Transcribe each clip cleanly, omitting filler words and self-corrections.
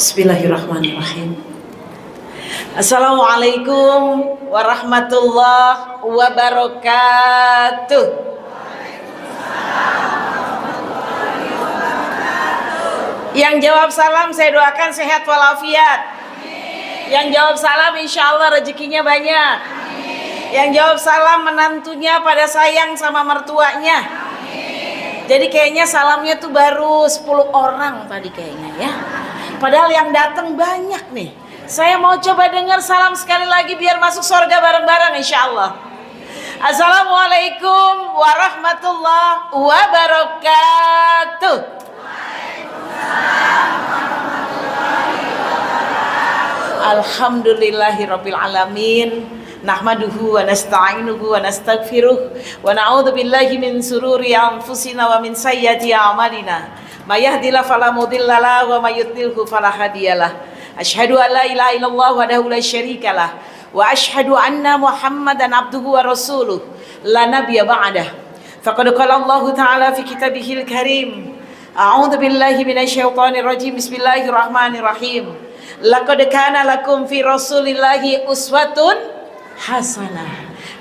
Bismillahirrahmanirrahim. Assalamualaikum warahmatullahi wabarakatuh. Yang jawab salam saya doakan sehat walafiat. Yang jawab salam insya Allah rezekinya banyak. Yang jawab salam menantunya pada sayang sama mertuanya. Jadi kayaknya salamnya tuh baru 10 orang tadi kayaknya ya. Padahal yang datang banyak nih. Saya mau coba dengar salam sekali lagi biar masuk surga bareng-bareng insya Allah. Assalamualaikum warahmatullahi wabarakatuh. Alhamdulillahirabbil alamin. Nahmaduhu wa nasta'inuhu wa nastaghfiruh wa na'udzu billahi min sururi anfusina wa min sayyiati a'malina. May yahdihillahu fala mudhillalah wa may yudlilhu fala hadiyalah. Asyhadu an la ilaha illallah wahdahu la syarikalah wa asyhadu anna Muhammadan abduhu wa rasuluh la nabiyya ba'dah. Faqad qala Allah ta'ala fi kitabihil karim. A'udzu billahi minasyaitonir rajim. Bismillahirrahmanirrahim. Laqad kana lakum fi rasulillahi uswatun hasanah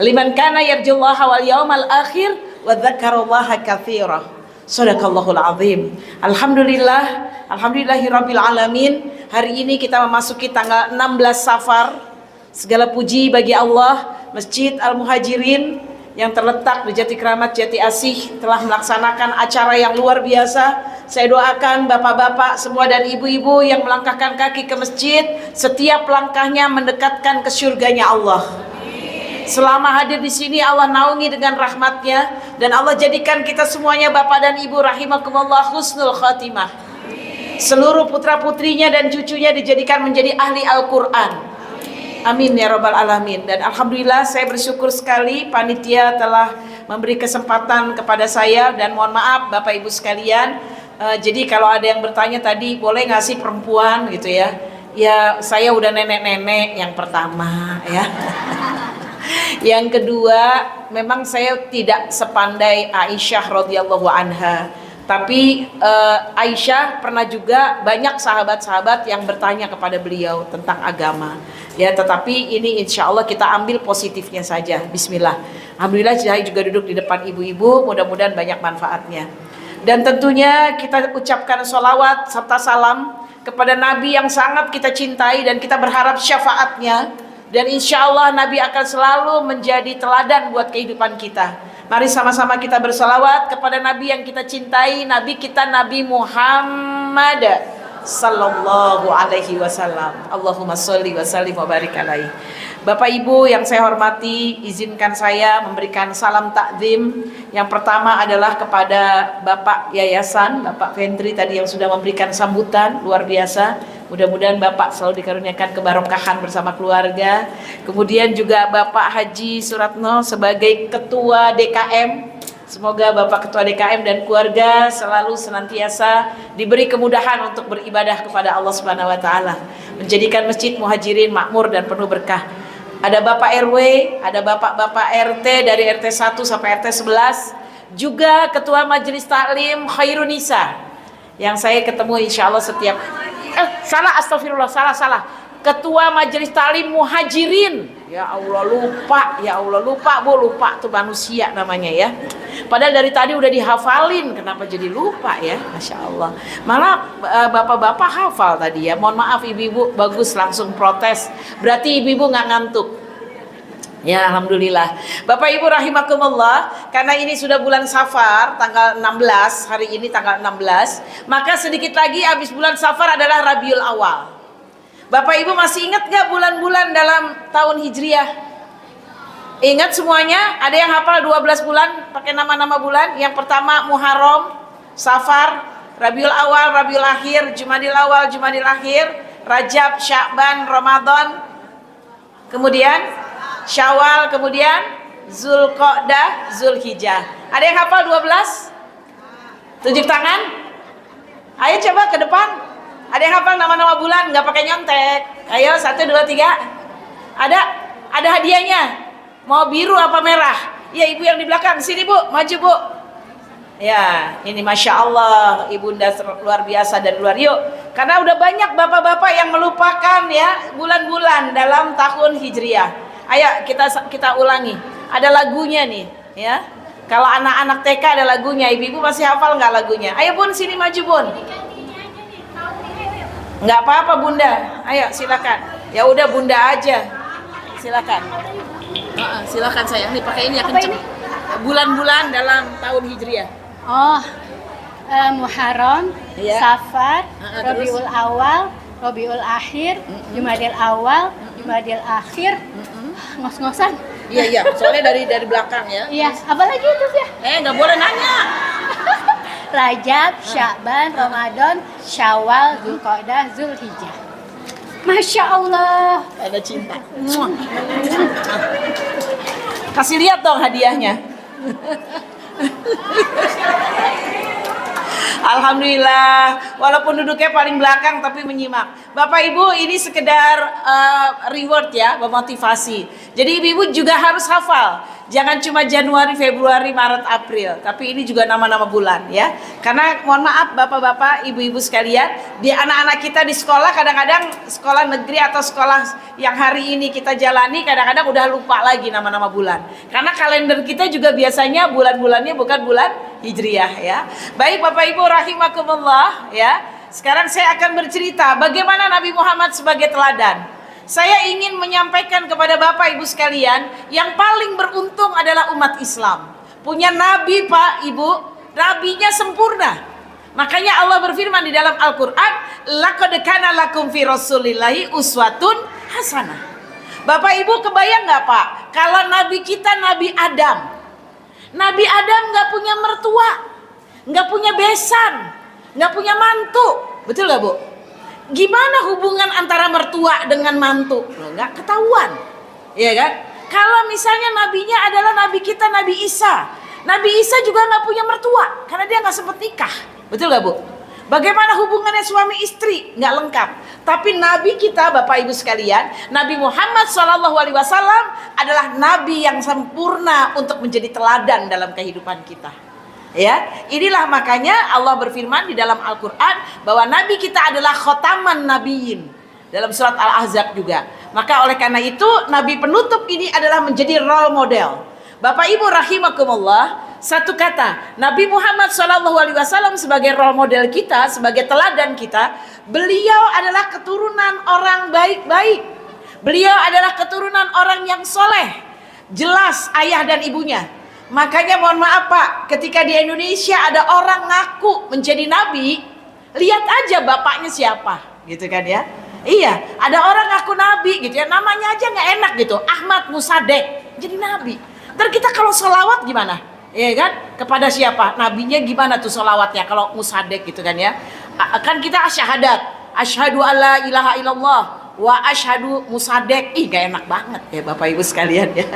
liman kana yarjullaha wal yawmal akhir wa dzakarallaha katsira. Shadaqallahul azim. Alhamdulillahirabbil alamin. Hari ini kita memasuki tanggal 16 Safar. Segala puji bagi Allah. Masjid Al-Muhajirin yang terletak di Jati Kramat, Jati Asih telah melaksanakan acara yang luar biasa. Saya doakan bapak-bapak semua dan ibu-ibu yang melangkahkan kaki ke masjid, setiap langkahnya mendekatkan ke surganya Allah. Selama hadir di sini Allah naungi dengan rahmatnya dan Allah jadikan kita semuanya bapak dan ibu rahimakumullah husnul khatimah. Seluruh putra-putrinya dan cucunya dijadikan menjadi ahli Al-Quran. Amin ya rabbal alamin. Dan alhamdulillah saya bersyukur sekali panitia telah memberi kesempatan kepada saya dan mohon maaf Bapak Ibu sekalian. Jadi kalau ada yang bertanya tadi boleh nggak sih perempuan gitu ya? Ya saya udah nenek-nenek yang pertama ya. Yang kedua, memang saya tidak sepandai Aisyah radhiyallahu anha. Tapi Aisyah pernah juga banyak sahabat-sahabat yang bertanya kepada beliau tentang agama. Ya, tetapi ini insya Allah kita ambil positifnya saja. Bismillah. Alhamdulillah saya juga duduk di depan ibu-ibu. Mudah-mudahan banyak manfaatnya. Dan tentunya kita ucapkan sholawat serta salam kepada Nabi yang sangat kita cintai dan kita berharap syafaatnya. Dan insya Allah Nabi akan selalu menjadi teladan buat kehidupan kita. Mari sama-sama kita bersalawat kepada Nabi yang kita cintai, Nabi kita Nabi Muhammad sallallahu alaihi wasallam. Allahumma sholli wa sallim wa barik alaihi. Bapak Ibu yang saya hormati, izinkan saya memberikan salam takzim. Yang pertama adalah kepada Bapak Yayasan, Bapak Fendri tadi yang sudah memberikan sambutan luar biasa. Mudah-mudahan Bapak selalu dikaruniakan kebarokahan bersama keluarga. Kemudian juga Bapak Haji Suratno sebagai Ketua DKM. Semoga Bapak Ketua DKM dan keluarga selalu senantiasa diberi kemudahan untuk beribadah kepada Allah Subhanahu wa taala, menjadikan Masjid Muhajirin makmur dan penuh berkah. Ada Bapak RW, ada Bapak-bapak RT dari RT 1 sampai RT 11, juga Ketua Majelis Taklim Khairunisa yang saya ketemu insya Allah setiap astagfirullah, salah. Ketua Majelis Taklim Muhajirin. Ya Allah lupa Bu, lupa tuh manusia namanya ya. Padahal dari tadi udah dihafalin, kenapa jadi lupa ya? Masya Allah. Malah bapak-bapak hafal tadi ya. Mohon maaf ibu-ibu, bagus langsung protes. Berarti ibu-ibu nggak ngantuk. Ya alhamdulillah. Bapak Ibu rahimakumullah, karena ini sudah bulan Safar tanggal 16, hari ini tanggal 16, maka sedikit lagi habis bulan Safar adalah Rabiul Awal. Bapak Ibu masih ingat gak bulan-bulan dalam tahun Hijriah? Ingat semuanya? Ada yang hafal 12 bulan pakai nama-nama bulan? Yang pertama Muharram, Safar, Rabiul Awal, Rabiul Akhir, Jumadil Awal, Jumadil Akhir, Rajab, Sya'ban, Ramadan, kemudian Syawal, kemudian Zulqa'dah, Zulhijjah. Ada yang hafal 12? Tunjuk tangan. Ayo coba ke depan. Ada yang hafal nama-nama bulan nggak pakai nyontek? Ayo 1, 2, 3. Ada hadiahnya. Mau biru apa merah? Ya ibu yang di belakang, sini Bu, maju Bu. Ya, ini Masya Allah, Ibunda luar biasa dan luar yuk. Karena udah banyak bapak-bapak yang melupakan ya bulan-bulan dalam tahun Hijriah. Ayo kita ulangi. Ada lagunya nih, ya. Kalau anak-anak TK ada lagunya, ibu-ibu masih hafal nggak lagunya? Ayo Bun, sini maju Bun. Nggak apa-apa Bunda. Ayo silakan. Ya udah Bunda aja. Silakan. Silakan sayang, nih pakai ini ya kenceng. Bulan-bulan dalam tahun Hijriah. Oh, Muharram, Iya. Safar, Terus? Rabiul Awal, Rabiul Akhir, Jumadil Awal, Jumadil Akhir, ngos-ngosan. Iya, soalnya dari belakang ya. Iya, apa lagi itu ya? Nggak boleh nanya. Rajab, Sya'ban, Ramadan, Syawal, Zulqa'dah, Zulhijjah. Masya Allah. Ada cinta. Kasih lihat dong hadiahnya. Alhamdulillah, walaupun duduknya paling belakang tapi menyimak. Bapak Ibu, ini sekedar reward ya, memotivasi. Jadi ibu-ibu juga harus hafal. Jangan cuma Januari, Februari, Maret, April, tapi ini juga nama-nama bulan ya. Karena mohon maaf bapak-bapak, ibu-ibu sekalian, di anak-anak kita di sekolah kadang-kadang sekolah negeri atau sekolah yang hari ini kita jalani kadang-kadang udah lupa lagi nama-nama bulan. Karena kalender kita juga biasanya bulan-bulannya bukan bulan Hijriah ya. Baik Bapak Ibu rahimakumullah ya. Sekarang saya akan bercerita bagaimana Nabi Muhammad sebagai teladan. Saya ingin menyampaikan kepada Bapak Ibu sekalian, yang paling beruntung adalah umat Islam. Punya Nabi Pak Ibu, Nabinya sempurna. Makanya Allah berfirman di dalam Al-Quran, laqad kana lakum fi rasulillahi uswatun hasanah. Bapak Ibu kebayang nggak Pak, kalau Nabi kita Nabi Adam. Nabi Adam nggak punya mertua, nggak punya besan, nggak punya mantu, betul nggak Bu? Gimana hubungan antara mertua dengan mantu? Nggak ketahuan, ya kan? Kalau misalnya nabinya adalah nabi kita Nabi Isa, Nabi Isa juga nggak punya mertua karena dia nggak sempat nikah, betul nggak Bu? Bagaimana hubungannya suami istri? Nggak lengkap. Tapi nabi kita Bapak Ibu sekalian, Nabi Muhammad SAW adalah nabi yang sempurna untuk menjadi teladan dalam kehidupan kita. Ya, inilah makanya Allah berfirman di dalam Al-Quran bahwa Nabi kita adalah khotaman nabiyin dalam surat Al-Ahzab juga. Maka oleh karena itu Nabi penutup ini adalah menjadi role model. Bapak Ibu rahimakumullah, satu kata, Nabi Muhammad SAW sebagai role model kita, sebagai teladan kita, beliau adalah keturunan orang baik-baik. Beliau adalah keturunan orang yang soleh, jelas ayah dan ibunya. Makanya mohon maaf Pak, ketika di Indonesia ada orang ngaku menjadi nabi, lihat aja bapaknya siapa, gitu kan ya. Iya, ada orang ngaku nabi gitu ya, namanya aja nggak enak gitu, Ahmad Musadek, jadi nabi. Ntar kita kalau sholawat gimana? Iya kan? Kepada siapa? Nabinya gimana tuh sholawatnya kalau Musadek gitu kan ya. Kan kita syahadat, asyhadu alla ilaha illallah wa asyhadu Musadek. Ih gak enak banget ya Bapak Ibu sekalian ya.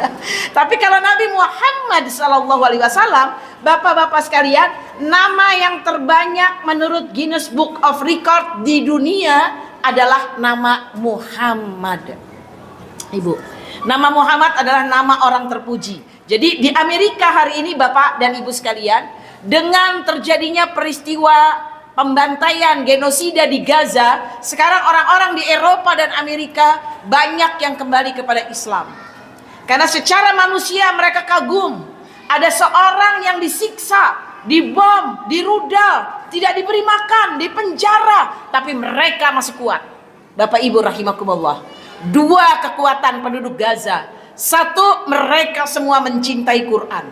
Tapi kalau Nabi Muhammad SAW, Bapak-bapak sekalian, nama yang terbanyak menurut Guinness Book of Record di dunia adalah nama Muhammad. Ibu, nama Muhammad adalah nama orang terpuji. Jadi di Amerika hari ini Bapak dan Ibu sekalian, dengan terjadinya peristiwa pembantaian genosida di Gaza, sekarang orang-orang di Eropa dan Amerika banyak yang kembali kepada Islam. Karena secara manusia mereka kagum, ada seorang yang disiksa, dibom, dirudal, tidak diberi makan, dipenjara, tapi mereka masih kuat. Bapak Ibu rahimakumullah, dua kekuatan penduduk Gaza. Satu, mereka semua mencintai Quran.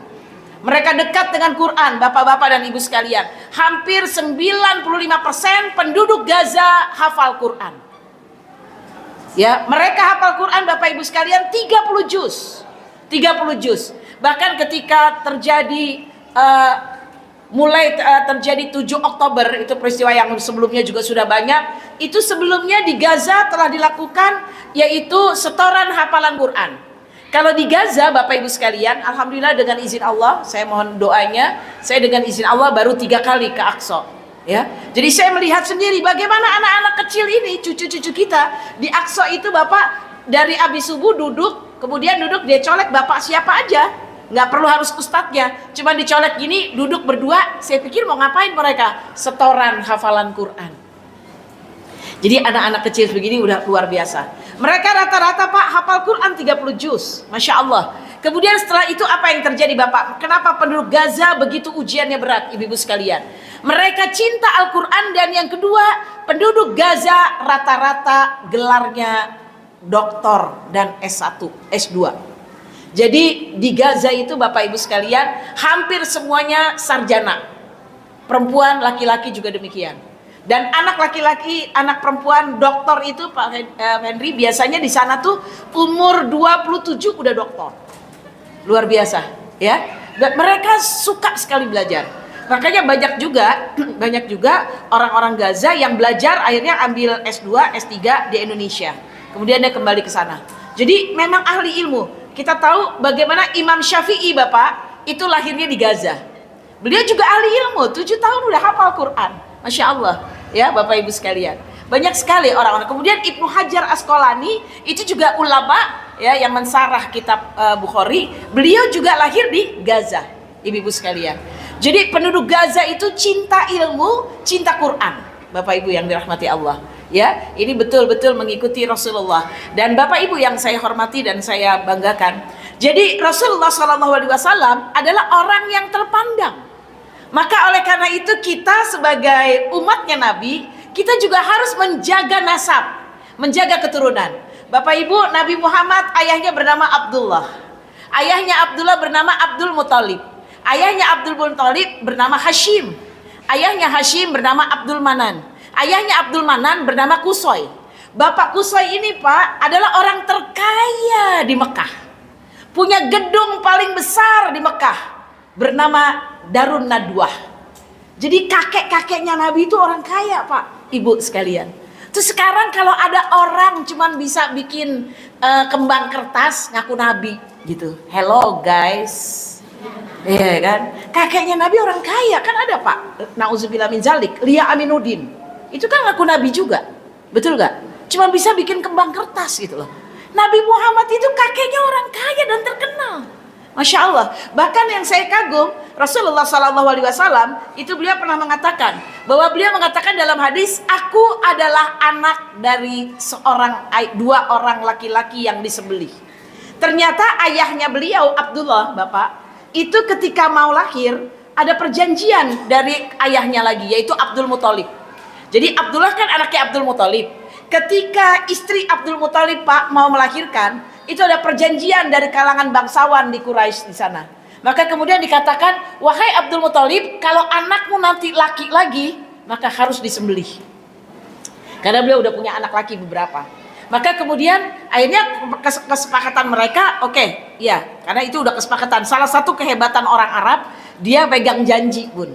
Mereka dekat dengan Quran, bapak-bapak dan ibu sekalian. Hampir 95% penduduk Gaza hafal Quran. Ya, mereka hafal Quran Bapak Ibu sekalian 30 juz. 30 juz. Bahkan ketika terjadi terjadi 7 Oktober, itu peristiwa yang sebelumnya juga sudah banyak. Itu sebelumnya di Gaza telah dilakukan yaitu setoran hafalan Quran. Kalau di Gaza Bapak Ibu sekalian, alhamdulillah dengan izin Allah, saya mohon doanya, saya dengan izin Allah baru 3 kali ke Aqsa. Ya, jadi saya melihat sendiri bagaimana anak-anak kecil ini, cucu-cucu kita di Aqsa itu Bapak dari habis subuh duduk, kemudian duduk dia colek bapak siapa aja, Nggak perlu harus ustadznya, cuma dicolek gini, duduk berdua. Saya pikir mau ngapain mereka? Setoran hafalan Quran. Jadi anak-anak kecil begini udah luar biasa. Mereka rata-rata Pak hafal Quran 30 juz, Masya Allah. Kemudian setelah itu apa yang terjadi Bapak? Kenapa penduduk Gaza begitu ujiannya berat, ibu-ibu sekalian? Mereka cinta Al-Quran, dan yang kedua, penduduk Gaza rata-rata gelarnya doktor dan S1, S2. Jadi di Gaza itu Bapak Ibu sekalian hampir semuanya sarjana. Perempuan, laki-laki juga demikian. Dan anak laki-laki, anak perempuan doktor itu Pak Henry biasanya di sana tuh umur 27 udah doktor. Luar biasa, ya. Dan mereka suka sekali belajar. Makanya banyak juga orang-orang Gaza yang belajar akhirnya ambil S2, S3 di Indonesia. Kemudian dia kembali ke sana. Jadi memang ahli ilmu. Kita tahu bagaimana Imam Syafi'i Bapak itu lahirnya di Gaza. Beliau juga ahli ilmu, 7 tahun udah hafal Quran. Masya Allah, ya Bapak Ibu sekalian. Banyak sekali orang-orang. Kemudian Ibnu Hajar Asqalani itu juga ulama ya yang mensarah kitab Bukhari. Beliau juga lahir di Gaza, ibu-ibu sekalian. Jadi penduduk Gaza itu cinta ilmu, cinta Quran. Bapak Ibu yang dirahmati Allah. Ya, ini betul-betul mengikuti Rasulullah. Dan Bapak Ibu yang saya hormati dan saya banggakan. Jadi Rasulullah SAW adalah orang yang terpandang. Maka oleh karena itu kita sebagai umatnya Nabi, kita juga harus menjaga nasab, menjaga keturunan. Bapak Ibu, Nabi Muhammad ayahnya bernama Abdullah. Ayahnya Abdullah bernama Abdul Muthalib. Ayahnya Abdul Muthalib bernama Hashim. Ayahnya Hashim bernama Abdul Manan. Ayahnya Abdul Manan bernama Qusay. Bapak Qusay ini Pak adalah orang terkaya di Mekah. Punya gedung paling besar di Mekah bernama Darun Nadwah. Jadi kakek-kakeknya Nabi itu orang kaya Pak, Ibu sekalian. Terus sekarang kalau ada orang cuman bisa bikin kembang kertas ngaku Nabi gitu. Hello guys. Iya kan? Kakeknya Nabi orang kaya kan ada Pak. Nauzubillah min zalik, Lia Aminuddin. Itu kan ngaku Nabi juga, betul gak? Cuma bisa bikin kembang kertas gitu loh. Nabi Muhammad itu kakeknya orang kaya dan terkenal, Masya Allah. Bahkan yang saya kagum, Rasulullah SAW itu beliau pernah mengatakan bahwa beliau mengatakan dalam hadis, aku adalah anak dari dua orang laki-laki yang disembelih. Ternyata ayahnya beliau Abdullah Bapak itu ketika mau lahir ada perjanjian dari ayahnya lagi, yaitu Abdul Muthalib. Jadi Abdullah kan anaknya Abdul Muthalib. Ketika istri Abdul Muthalib Pak mau melahirkan, itu ada perjanjian dari kalangan bangsawan di Quraisy di sana. Maka kemudian dikatakan, wahai Abdul Muthalib, kalau anakmu nanti laki lagi, maka harus disembelih. Karena beliau udah punya anak laki beberapa. Maka kemudian akhirnya kesepakatan mereka, oke, ya, karena itu udah kesepakatan. Salah satu kehebatan orang Arab, dia pegang janji Bun.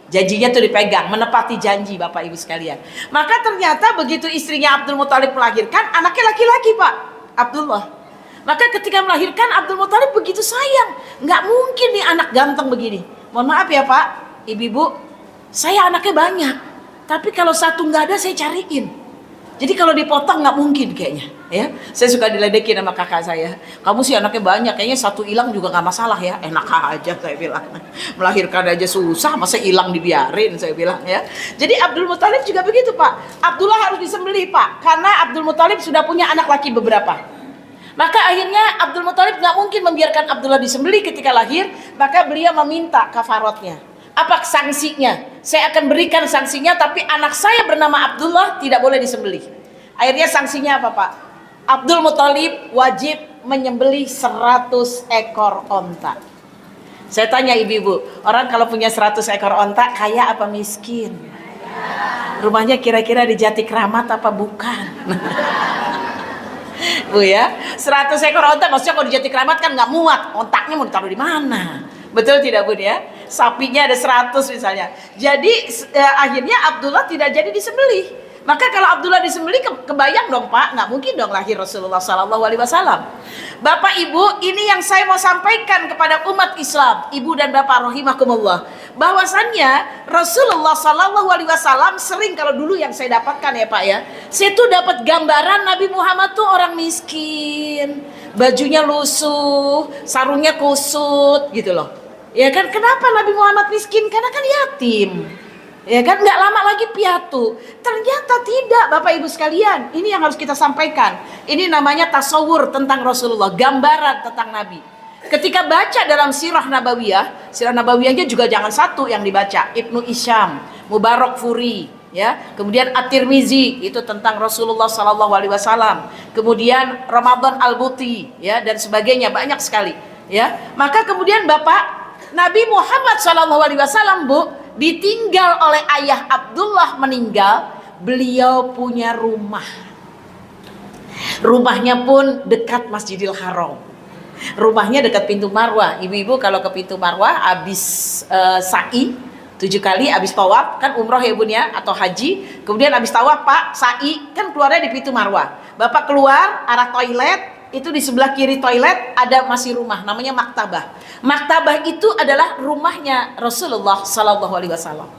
Janjinya tuh dipegang, menepati janji Bapak Ibu sekalian. Maka ternyata begitu istrinya Abdul Muthalib melahirkan, anaknya laki-laki Pak, Abdullah. Maka ketika melahirkan Abdul Muthalib begitu sayang. Nggak mungkin nih anak ganteng begini. Mohon maaf ya Pak, Ibu-ibu, saya anaknya banyak. Tapi kalau satu nggak ada saya cariin. Jadi kalau dipotong nggak mungkin kayaknya, ya. Saya suka diledekin sama kakak saya. Kamu sih anaknya banyak, kayaknya satu hilang juga nggak masalah ya. Enak aja saya bilang. Melahirkan aja susah, masa hilang dibiarin saya bilang ya. Jadi Abdul Muthalib juga begitu Pak. Abdullah harus disembelih Pak, karena Abdul Muthalib sudah punya anak laki beberapa. Maka akhirnya Abdul Muthalib nggak mungkin membiarkan Abdullah disembelih ketika lahir. Maka beliau meminta kafarotnya. Apa sanksinya? Saya akan berikan sanksinya, tapi anak saya bernama Abdullah tidak boleh disembelih. Akhirnya sanksinya apa Pak? Abdul Muthalib wajib menyembelih 100 ekor onta. Saya tanya ibu-ibu, orang kalau punya 100 ekor onta kaya apa miskin? Rumahnya kira-kira di Jati Kramat apa bukan? Bu ya, 100 ekor onta maksudnya kalau di Jati Kramat kan nggak muat, ontaknya mau ditaruh di mana? Betul tidak Bun ya? Sapinya ada 100 misalnya. Jadi akhirnya Abdullah tidak jadi disembelih. Maka kalau Abdullah disembelih, kebayang dong Pak, nggak mungkin dong lahir Rasulullah Sallallahu Alaihi Wasallam. Bapak Ibu, ini yang saya mau sampaikan kepada umat Islam, Ibu dan Bapak rahimakumullah, bahwasannya Rasulullah Sallallahu Alaihi Wasallam sering, kalau dulu yang saya dapatkan ya Pak ya, saya tuh dapat gambaran Nabi Muhammad tuh orang miskin, bajunya lusuh, sarungnya kusut gitu loh. Ya kan, kenapa Nabi Muhammad miskin? Karena kan yatim. Ya kan, nggak lama lagi piatu. Ternyata tidak, Bapak Ibu sekalian. Ini yang harus kita sampaikan. Ini namanya tasawur tentang Rasulullah, gambaran tentang Nabi. Ketika baca dalam sirah nabawiyahnya juga jangan satu yang dibaca. Ibnu Isyam, Mubarak Furi, ya. Kemudian At-Tirmizi itu tentang Rasulullah Sallallahu Alaihi Wasallam. Kemudian Ramadan Al-Buti, ya, dan sebagainya, banyak sekali, ya. Maka kemudian Bapak Nabi Muhammad Sallallahu Alaihi Wasallam, Bu, ditinggal oleh ayah Abdullah meninggal, beliau punya rumah. Rumahnya pun dekat Masjidil Haram. Rumahnya dekat pintu Marwah. Ibu-ibu kalau ke pintu Marwah habis sa'i 7 kali, habis tawaf kan umroh ya Bun ya, atau haji, kemudian habis tawaf Pak, sa'i kan keluarnya di pintu Marwah. Bapak keluar arah toilet, itu di sebelah kiri toilet ada masih rumah namanya maktabah. Maktabah itu adalah rumahnya Rasulullah Sallallahu Alaihi Wasallam.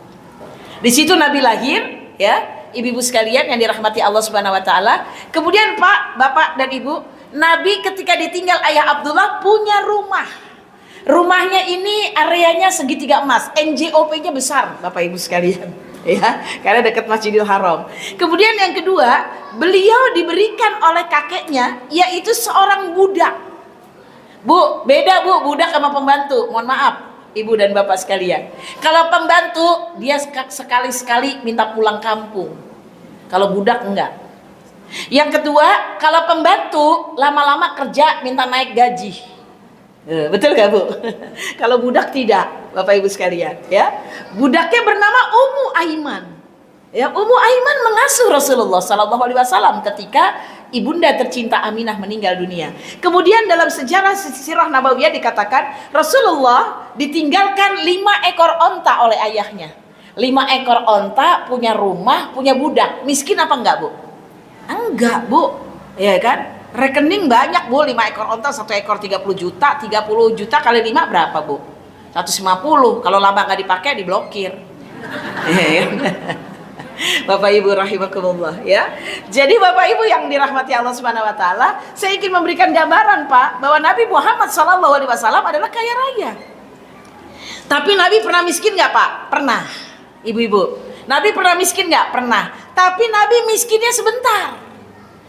Di situ Nabi lahir, ya, ibu-ibu sekalian yang dirahmati Allah Subhanahu Wa Taala. Kemudian Pak, Bapak dan Ibu, Nabi ketika ditinggal ayah Abdullah punya rumah. Rumahnya ini areanya segitiga emas, NJOP-nya besar, Bapak Ibu sekalian. Ya, karena dekat Masjidil Haram. Kemudian yang kedua, beliau diberikan oleh kakeknya, yaitu seorang budak. Bu, beda Bu, budak sama pembantu. Mohon maaf, Ibu dan Bapak sekalian. Kalau pembantu, dia sekali-sekali minta pulang kampung. Kalau budak enggak. Yang kedua, kalau pembantu lama-lama kerja minta naik gaji. Betul gak Bu? Kalau budak tidak, Bapak Ibu sekalian, ya. Budaknya bernama Ummu Aiman. Ya, Ummu Aiman mengasuh Rasulullah Sallallahu Alaihi Wasallam ketika ibunda tercinta Aminah meninggal dunia. Kemudian dalam sejarah sirah nabawiyah dikatakan Rasulullah ditinggalkan 5 ekor onta oleh ayahnya. 5 ekor onta, punya rumah, punya budak. Miskin apa enggak Bu? Enggak Bu, ya kan? Rekening banyak Bu, 5 ekor onta, 1 ekor 30 juta, 30 juta kali 5 berapa Bu? 150, kalau lama nggak dipakai diblokir. Bapak Ibu rahimakumullah, ya. Jadi Bapak Ibu yang dirahmati Allah Subhanahu Wa Taala, saya ingin memberikan gambaran Pak, bahwa Nabi Muhammad Sallallahu Alaihi Wasallam adalah kaya raya. Tapi Nabi pernah miskin nggak Pak? Pernah. Ibu-ibu, Nabi pernah miskin nggak? Pernah. Tapi Nabi miskinnya sebentar.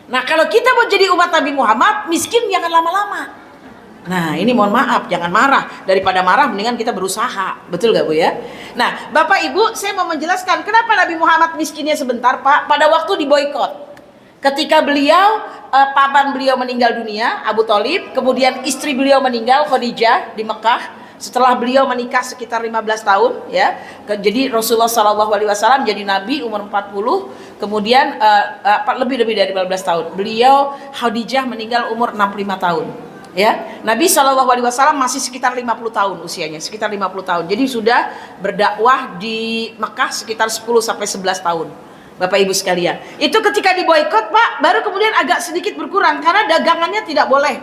Nah, kalau kita mau jadi umat Nabi Muhammad, miskin jangan lama-lama. Nah, ini mohon maaf, jangan marah. Daripada marah, mendingan kita berusaha. Betul gak Bu ya? Nah, Bapak Ibu, saya mau menjelaskan kenapa Nabi Muhammad miskinnya sebentar Pak. Pada waktu diboikot, ketika beliau, paman beliau meninggal dunia, Abu Thalib, kemudian istri beliau meninggal, Khadijah di Mekah. Setelah beliau menikah sekitar 15 tahun, ya. Jadi Rasulullah Sallallahu Alaihi Wasallam jadi Nabi umur 40, kemudian lebih dari 15 tahun. Beliau Khadijah meninggal umur 65 tahun. Ya, Nabi Shallallahu Alaihi Wasallam masih sekitar 50 tahun usianya, sekitar 50 tahun. Jadi sudah berdakwah di Mekah sekitar 10 sampai 11 tahun. Bapak Ibu sekalian, itu ketika diboikot Pak, baru kemudian agak sedikit berkurang karena dagangannya tidak boleh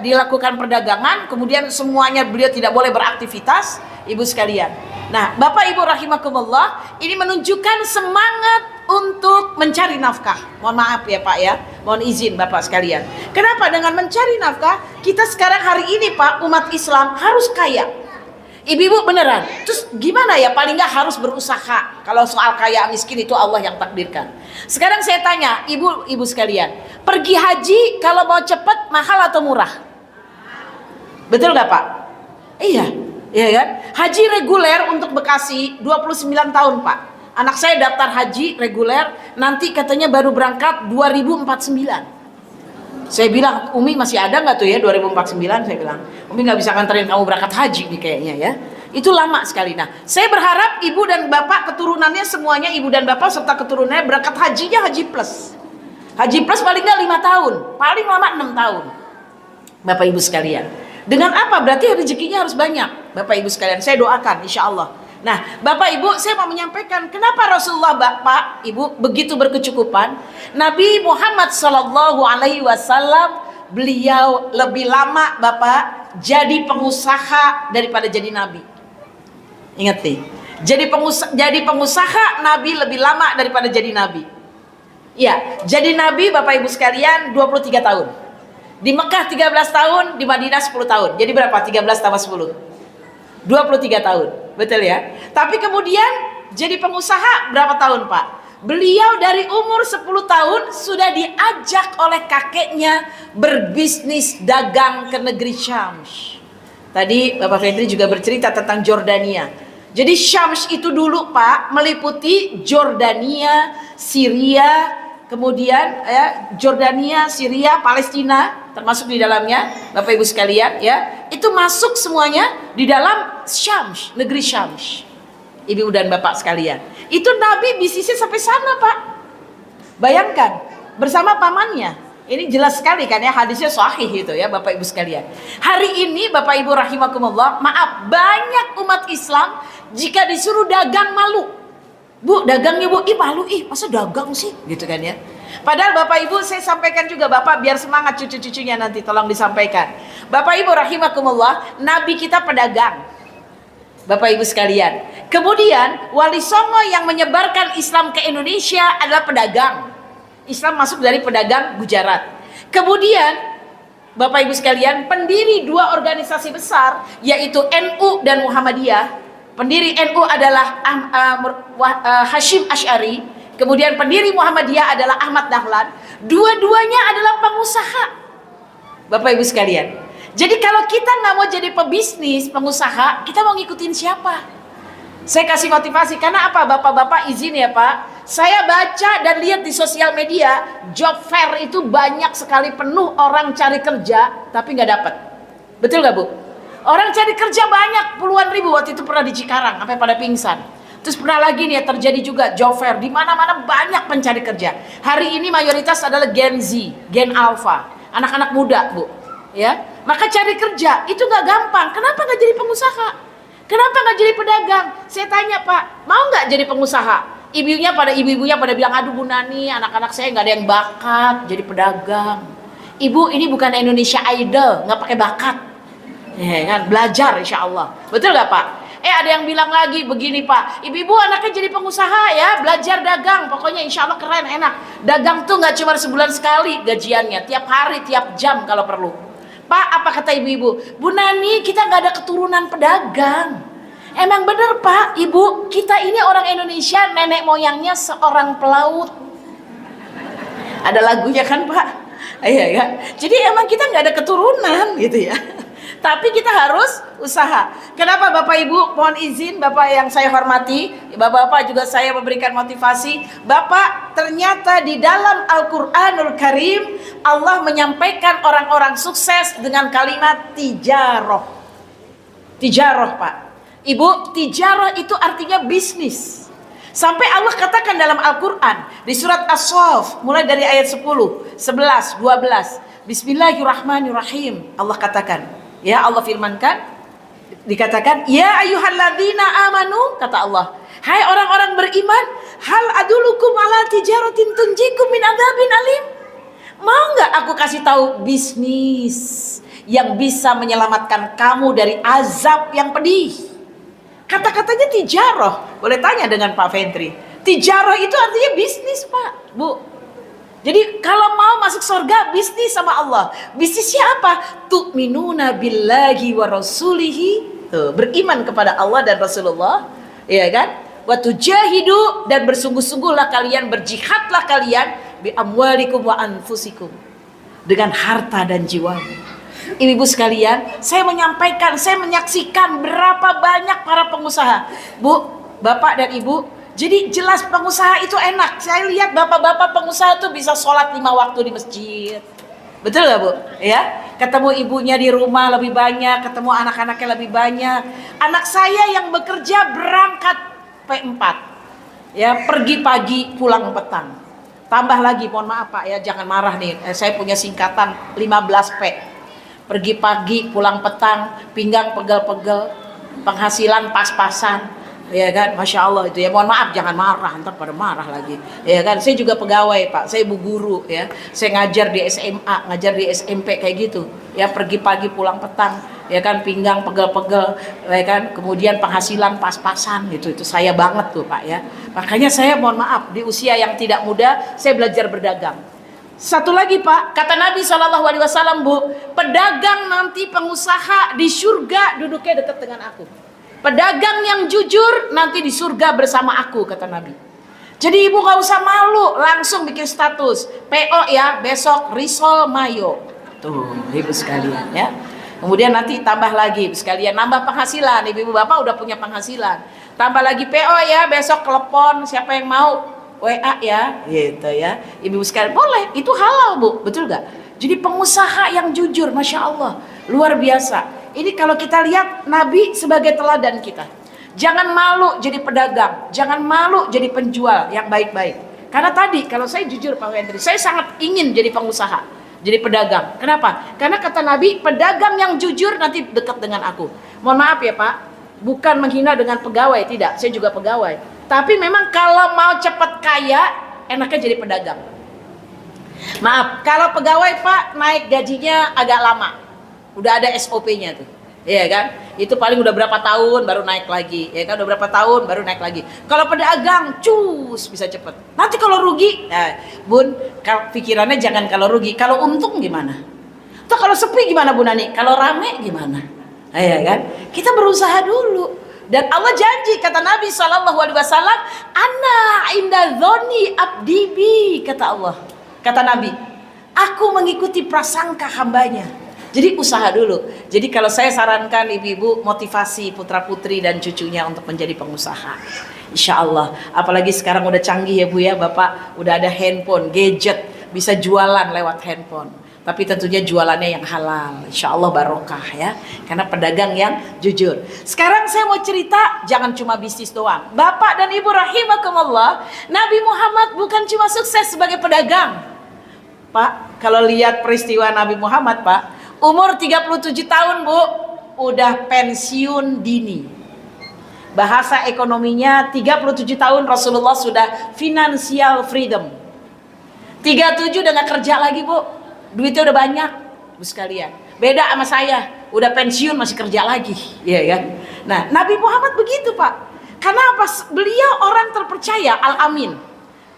dilakukan perdagangan, kemudian semuanya beliau tidak boleh beraktivitas, Ibu sekalian. Nah, Bapak Ibu rahimakumullah, ini menunjukkan semangat untuk mencari nafkah. Mohon maaf ya Pak ya, mohon izin Bapak sekalian. Kenapa dengan mencari nafkah kita sekarang hari ini Pak, umat Islam harus kaya. Ibu-ibu beneran, terus gimana ya, paling nggak harus berusaha. Kalau soal kaya miskin itu Allah yang takdirkan. Sekarang saya tanya ibu-ibu sekalian, pergi haji kalau mau cepat mahal atau murah? Betul nggak Pak? Iya, iya kan? Haji reguler untuk Bekasi 29 tahun Pak. Anak saya daftar haji reguler, nanti katanya baru berangkat 2049. Saya bilang, Umi masih ada nggak tuh ya 2049? Saya bilang, Umi nggak bisa nganterin kamu berangkat haji nih kayaknya ya. Itu lama sekali. Nah, saya berharap ibu dan bapak keturunannya semuanya, ibu dan bapak serta keturunannya berangkat hajinya haji plus. Haji plus paling nggak 5 tahun, paling lama 6 tahun. Bapak ibu sekalian. Dengan apa? Berarti rezekinya harus banyak. Bapak ibu sekalian, saya doakan insya Allah Nah, Bapak Ibu, saya mau menyampaikan kenapa Rasulullah Bapak Ibu begitu berkecukupan. Nabi Muhammad Sallallahu Alaihi Wasallam beliau lebih lama Bapak jadi pengusaha daripada jadi nabi. Ingat nih, jadi pengusaha Nabi lebih lama daripada jadi nabi. Ya, jadi nabi Bapak Ibu sekalian 23 tahun. Di Mekah 13 tahun, di Madinah 10 tahun. Jadi berapa? 13 tambah 10. 23 tahun, betul ya. Tapi kemudian jadi pengusaha berapa tahun Pak? Beliau dari umur 10 tahun sudah diajak oleh kakeknya berbisnis dagang ke negeri Syams. Tadi Bapak Fendri juga bercerita tentang Jordania. Jadi Syams itu dulu Pak meliputi Jordania, Syria, kemudian ya, Jordania, Syria, Palestina termasuk di dalamnya, Bapak Ibu sekalian ya, itu masuk semuanya di dalam Syams, negeri Syams. Ibu dan Bapak sekalian, itu Nabi bisnisnya sampai sana Pak. Bayangkan bersama pamannya. Ini jelas sekali kan ya, hadisnya sahih itu ya Bapak Ibu sekalian. Hari ini Bapak Ibu rahimakumullah, maaf, banyak umat Islam jika disuruh dagang malu. Bu, dagangnya Bu, ih malu, ih masa dagang sih, gitu kan ya. Padahal Bapak Ibu saya sampaikan juga Bapak biar semangat cucu-cucunya nanti tolong disampaikan. Bapak Ibu rahimakumullah, Nabi kita pedagang. Bapak Ibu sekalian. Kemudian Wali Songo yang menyebarkan Islam ke Indonesia adalah pedagang. Islam masuk dari pedagang Gujarat. Kemudian Bapak Ibu sekalian, pendiri dua organisasi besar yaitu NU dan Muhammadiyah. Pendiri NU adalah Hashim Asy'ari, kemudian pendiri Muhammadiyah adalah Ahmad Dahlan. Dua-duanya adalah pengusaha. Bapak Ibu sekalian. Jadi kalau kita nggak mau jadi pebisnis, pengusaha, kita mau ngikutin siapa? Saya kasih motivasi karena apa? Bapak-bapak izin ya Pak. Saya baca dan lihat di sosial media, job fair itu banyak sekali penuh orang cari kerja tapi nggak dapat. Betul nggak Bu? Orang cari kerja banyak, puluhan ribu waktu itu pernah di Cikarang sampai pada pingsan. Terus pernah lagi nih terjadi juga job fair di mana-mana banyak pencari kerja. Hari ini mayoritas adalah Gen Z, Gen Alpha, anak-anak muda Bu. Ya, maka cari kerja itu nggak gampang. Kenapa nggak jadi pengusaha? Kenapa nggak jadi pedagang? Saya tanya Pak, mau nggak jadi pengusaha? Ibu-ibunya pada bilang, aduh Bu Nani, anak-anak saya nggak ada yang bakat jadi pedagang. Ibu, ini bukan Indonesia Idol, nggak pakai bakat. Ya kan, belajar insya Allah. Betul gak Pak? Ada yang bilang lagi begini Pak, ibu-ibu anaknya jadi pengusaha ya, belajar dagang, pokoknya insya Allah keren, enak. Dagang tuh gak cuma sebulan sekali gajiannya, tiap hari, tiap jam kalau perlu. Pak, apa kata ibu-ibu? Bu Nani, kita gak ada keturunan pedagang. Emang bener Pak, Ibu, kita ini orang Indonesia, nenek moyangnya seorang pelaut. Ada lagunya kan Pak? Iya kan? Jadi emang kita gak ada keturunan gitu ya. Tapi kita harus usaha. Kenapa Bapak Ibu? Mohon izin Bapak yang saya hormati, Bapak-bapak juga saya memberikan motivasi. Bapak, ternyata di dalam Al-Qur'anul Karim Allah menyampaikan orang-orang sukses dengan kalimat tijaroh. Tijaroh Pak. Ibu, tijaroh itu artinya bisnis. Sampai Allah katakan dalam Al-Qur'an di surat As-Saff mulai dari ayat 10, 11, 12. Bismillahirrahmanirrahim. Allah katakan, ya Allah firmankan, dikatakan, ya ayyuhalladzina amanu, kata Allah, hai orang-orang beriman, hal adulukum ala tijaratin tunjikum min adzabin alim. Mau nggak aku kasih tahu bisnis yang bisa menyelamatkan kamu dari azab yang pedih? Kata-katanya tijaroh. Boleh tanya dengan Pak Fendri. Tijaroh itu artinya bisnis Pak, Bu. Jadi kalau mau masuk surga, bisnis sama Allah. Bisnisnya apa? Tu'minuna billahi wa rasulihi. Tuh, beriman kepada Allah dan Rasulullah, ya kan? Wa tujahidu, dan bersungguh-sungguhlah kalian, berjihadlah kalian bi amwalikum wa anfusikum, dengan harta dan jiwamu. Ibu-ibu sekalian, saya menyampaikan, saya menyaksikan berapa banyak para pengusaha. Bu, Bapak dan Ibu, jadi jelas pengusaha itu enak. Saya lihat bapak-bapak pengusaha itu bisa sholat 5 waktu di masjid. Betul gak Bu? Ya, ketemu ibunya di rumah lebih banyak, ketemu anak-anaknya lebih banyak. Anak saya yang bekerja berangkat P4, ya, pergi pagi pulang petang. Tambah lagi, mohon maaf Pak ya, jangan marah nih, saya punya singkatan 15P. Pergi pagi pulang petang, pinggang pegel-pegel, penghasilan pas-pasan. Ya kan, masya Allah itu ya. Mohon maaf, jangan marah, ntar pada marah lagi. Ya kan, saya juga pegawai Pak, saya ibu guru ya. Saya ngajar di SMA, ngajar di SMP kayak gitu. Ya pergi pagi pulang petang, ya kan, pinggang pegel-pegel, ya kan. Kemudian penghasilan pas-pasan gitu. Itu saya banget tuh Pak ya. Makanya saya mohon maaf, di usia yang tidak muda saya belajar berdagang. Satu lagi Pak, kata Nabi SAW, Bu, pedagang nanti pengusaha di surga duduknya dekat dengan aku. Pedagang yang jujur nanti di surga bersama aku, kata Nabi. Jadi ibu gak usah malu, langsung bikin status PO ya, besok risol mayo. Tuh ibu sekalian ya. Kemudian nanti tambah lagi sekalian, nambah penghasilan. Ibu-ibu bapak udah punya penghasilan, tambah lagi PO ya, besok telepon siapa yang mau WA ya, gitu ya. Ibu sekalian boleh, itu halal Bu, betul gak? Jadi pengusaha yang jujur, masya Allah, luar biasa. Ini kalau kita lihat Nabi sebagai teladan kita. Jangan malu jadi pedagang, jangan malu jadi penjual yang baik-baik. Karena tadi kalau saya jujur Pak Wendri, saya sangat ingin jadi pengusaha, jadi pedagang. Kenapa? Karena kata Nabi, pedagang yang jujur nanti dekat dengan aku. Mohon maaf ya Pak, bukan menghina dengan pegawai, tidak. Saya juga pegawai. Tapi memang kalau mau cepat kaya, enaknya jadi pedagang. Maaf, kalau pegawai Pak naik gajinya agak lama. Udah ada SOP-nya tuh, ya kan? Itu paling udah berapa tahun baru naik lagi, ya kan? Udah berapa tahun baru naik lagi. Kalau pedagang, cus bisa cepet. Nanti kalau rugi, nah, Bun, pikirannya jangan kalau rugi, kalau untung gimana? Tuh kalau sepi gimana Bu Nani? Kalau rame gimana? Nah, ya kan? Kita berusaha dulu. Dan Allah janji, kata Nabi SAW, Ana inda dzoni abdi bi, kata Allah. Kata Nabi, aku mengikuti prasangka hambanya. Jadi usaha dulu. Jadi kalau saya sarankan ibu-ibu, motivasi putra-putri dan cucunya untuk menjadi pengusaha. Insya Allah. Apalagi sekarang udah canggih ya Bu ya, Bapak udah ada handphone, gadget, bisa jualan lewat handphone. Tapi tentunya jualannya yang halal. Insya Allah barokah ya. Karena pedagang yang jujur. Sekarang saya mau cerita, jangan cuma bisnis doang. Bapak dan Ibu rahimakumullah, Nabi Muhammad bukan cuma sukses sebagai pedagang. Pak, kalau lihat peristiwa Nabi Muhammad Pak, umur 37 tahun Bu, udah pensiun dini. Bahasa ekonominya 37 tahun Rasulullah sudah financial freedom. 37 udah gak kerja lagi Bu, duitnya udah banyak Bu sekalian. Beda sama saya, udah pensiun masih kerja lagi, ya kan? Nah, Nabi Muhammad begitu Pak. Karena apa? Beliau orang terpercaya, al-amin.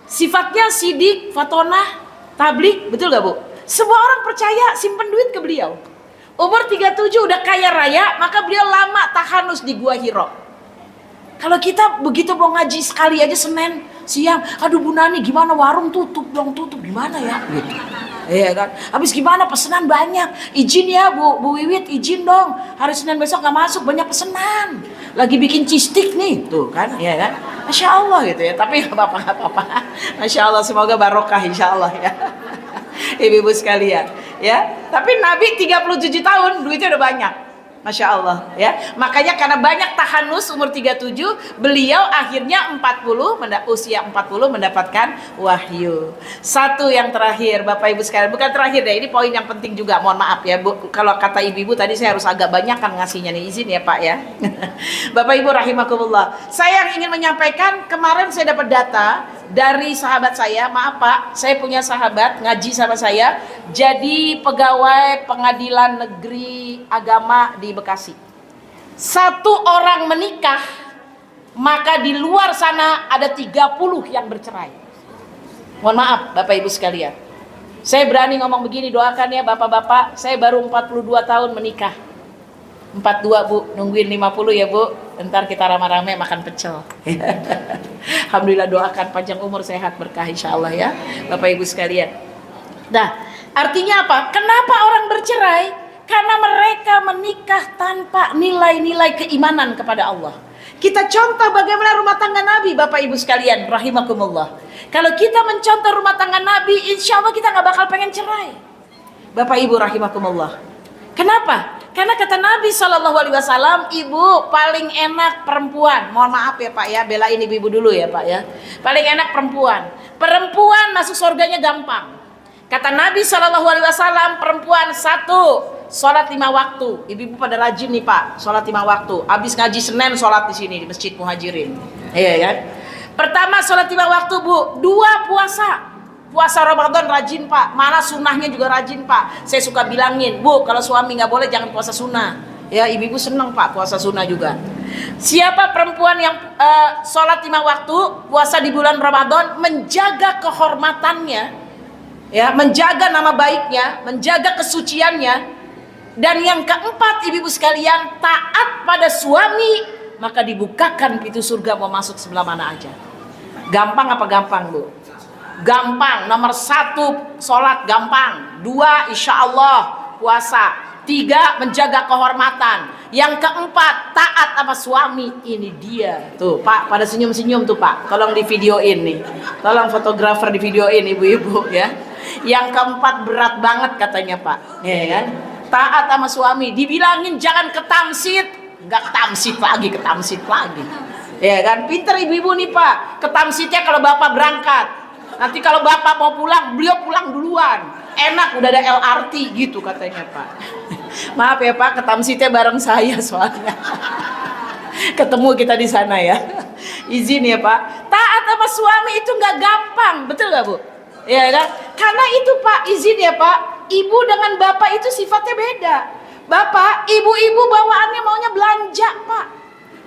Sifatnya sidik, fatonah, tablik, betul gak Bu? Semua orang percaya, simpen duit ke beliau. Umur 37 udah kaya raya, maka beliau lama tahanus di Gua Hiro. Kalau kita begitu mau ngaji sekali aja Senin siang, aduh Bu Nani gimana warung tutup dong, tutup gimana ya? Gitu. Iya kan? Habis gimana pesanan banyak, izin ya Bu Wiwit, izin dong. Hari Senin besok nggak masuk, banyak pesanan. Lagi bikin cistik nih, tuh kan? Iya kan? Masya Allah gitu ya. Tapi nggak apa-apa. Masya Allah, semoga barokah insya Allah ya. Ibu-ibu sekalian ya, tapi Nabi 37 tahun duitnya udah banyak, Masya Allah ya. Makanya karena banyak tahanus umur 37, beliau akhirnya usia 40 mendapatkan wahyu. Satu yang terakhir Bapak Ibu sekalian, bukan terakhir deh, ini poin yang penting juga, mohon maaf ya Bu, kalau kata ibu-ibu tadi saya harus agak banyak kan ngasihnya nih, izin ya Pak ya. Bapak Ibu rahimakumullah, saya yang ingin menyampaikan, kemarin saya dapat data dari sahabat saya, maaf Pak, saya punya sahabat ngaji sama saya, jadi pegawai pengadilan negeri agama di Bekasi. Satu orang menikah, maka di luar sana ada 30 yang bercerai. Mohon maaf Bapak Ibu sekalian, saya berani ngomong begini, doakan ya Bapak-bapak, saya baru 42 tahun menikah. 42 Bu, nungguin 50 ya Bu, ntar kita rame-rame makan pecel. Alhamdulillah, doakan panjang umur, sehat, berkah insya Allah ya Bapak Ibu sekalian. Nah, artinya apa? Kenapa orang bercerai? Karena mereka menikah tanpa nilai-nilai keimanan kepada Allah. Kita contoh bagaimana rumah tangga Nabi Bapak Ibu sekalian rahimakumullah. Kalau kita mencontoh rumah tangga Nabi, insya Allah kita gak bakal pengen cerai Bapak Ibu rahimakumullah. Kenapa? Karena kata Nabi SAW, ibu paling enak perempuan. Mohon maaf ya Pak ya, belain ibu-ibu dulu ya Pak ya. Paling enak perempuan. Perempuan masuk surganya gampang. Kata Nabi SAW, perempuan satu, sholat 5 waktu. Ibu-ibu pada rajin nih Pak, sholat 5 waktu. Habis ngaji Senin sholat di sini di Masjid Muhajirin. Iya kan? Pertama sholat 5 waktu Bu. 2 puasa. Puasa Ramadan rajin Pak. Mana sunnahnya juga rajin Pak. Saya suka bilangin, Bu, kalau suami nggak boleh jangan puasa sunnah. Ya, ibu-ibu seneng Pak puasa sunnah juga. Siapa perempuan yang sholat 5 waktu, puasa di bulan Ramadan, menjaga kehormatannya, ya, menjaga nama baiknya, menjaga kesuciannya, dan yang keempat, ibu-ibu sekalian, taat pada suami, maka dibukakan pintu surga mau masuk sebelah mana aja. Gampang apa gampang Bu? Gampang. Nomor 1 sholat gampang. 2 insya Allah puasa. 3 menjaga kehormatan. Yang keempat taat sama suami. Ini dia tuh Pak, pada senyum-senyum tuh Pak. Tolong di videoin nih. Tolong fotografer di videoin ibu-ibu ya. Yang keempat berat banget katanya Pak, ya kan? Taat sama suami. Dibilangin jangan ketamsit, nggak ketamsit lagi. Ya kan? Pinter ibu-ibu nih Pak. Ketamsitnya kalau bapak berangkat. Nanti kalau bapak mau pulang, beliau pulang duluan. Enak, udah ada LRT gitu katanya Pak. Maaf ya Pak, ketamsitnya bareng saya soalnya. Ketemu kita di sana ya. Izin ya Pak. Taat sama suami itu nggak gampang, betul nggak Bu? Ya kan? Karena itu Pak, izin ya Pak. Ibu dengan bapak itu sifatnya beda. Bapak, ibu-ibu bawaannya maunya belanja Pak.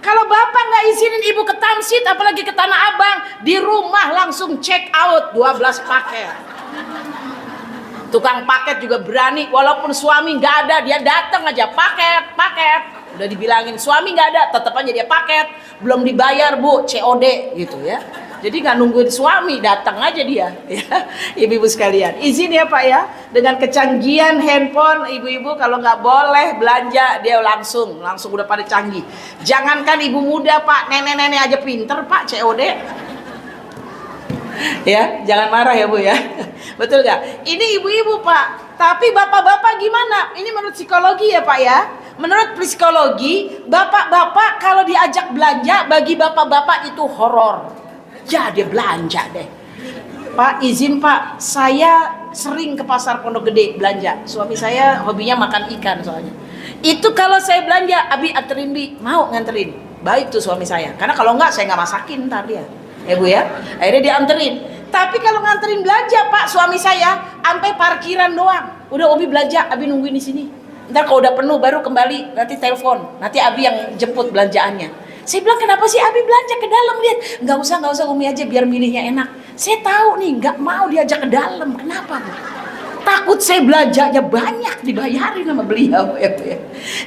Kalau bapak nggak izinin ibu ke Tamsit, apalagi ke Tanah Abang, di rumah langsung check out 12 paket. Tukang paket juga berani, walaupun suami nggak ada, dia datang aja paket. Udah dibilangin suami nggak ada, tetap aja dia paket. Belum dibayar Bu, COD gitu ya. Jadi nggak nungguin suami, datang aja dia. Ya, ibu-ibu sekalian, izin ya Pak ya. Dengan kecanggihan handphone, ibu-ibu kalau nggak boleh belanja, dia langsung udah pada canggih. Jangankan ibu muda Pak, nenek-nenek aja pinter Pak COD. Ya, jangan marah ya Bu ya. Betul nggak? Ini ibu-ibu Pak. Tapi bapak-bapak gimana? Ini menurut psikologi ya Pak ya. Menurut psikologi, bapak-bapak kalau diajak belanja, bagi bapak-bapak itu horor. Ya dia belanja deh. Pak izin Pak, saya sering ke pasar Pondok Gede belanja. Suami saya hobinya makan ikan soalnya. Itu kalau saya belanja, Abi anterin Bi, mau nganterin. Baik tuh suami saya. Karena kalau enggak saya nggak masakin ntar dia. Ya Bu ya. Akhirnya dia anterin. Tapi kalau nganterin belanja Pak, suami saya sampai parkiran doang. Udah Obi belanja, Abi nungguin di sini. Ntar kalau udah penuh baru kembali, nanti telepon. Nanti Abi yang jemput belanjaannya. Saya bilang kenapa sih Abi belanja ke dalam, lihat. Nggak usah Umi aja biar milihnya enak. Saya tahu nih nggak mau diajak ke dalam. Kenapa Bu? Takut saya belanjanya banyak dibayarin sama beliau ya Bu ya.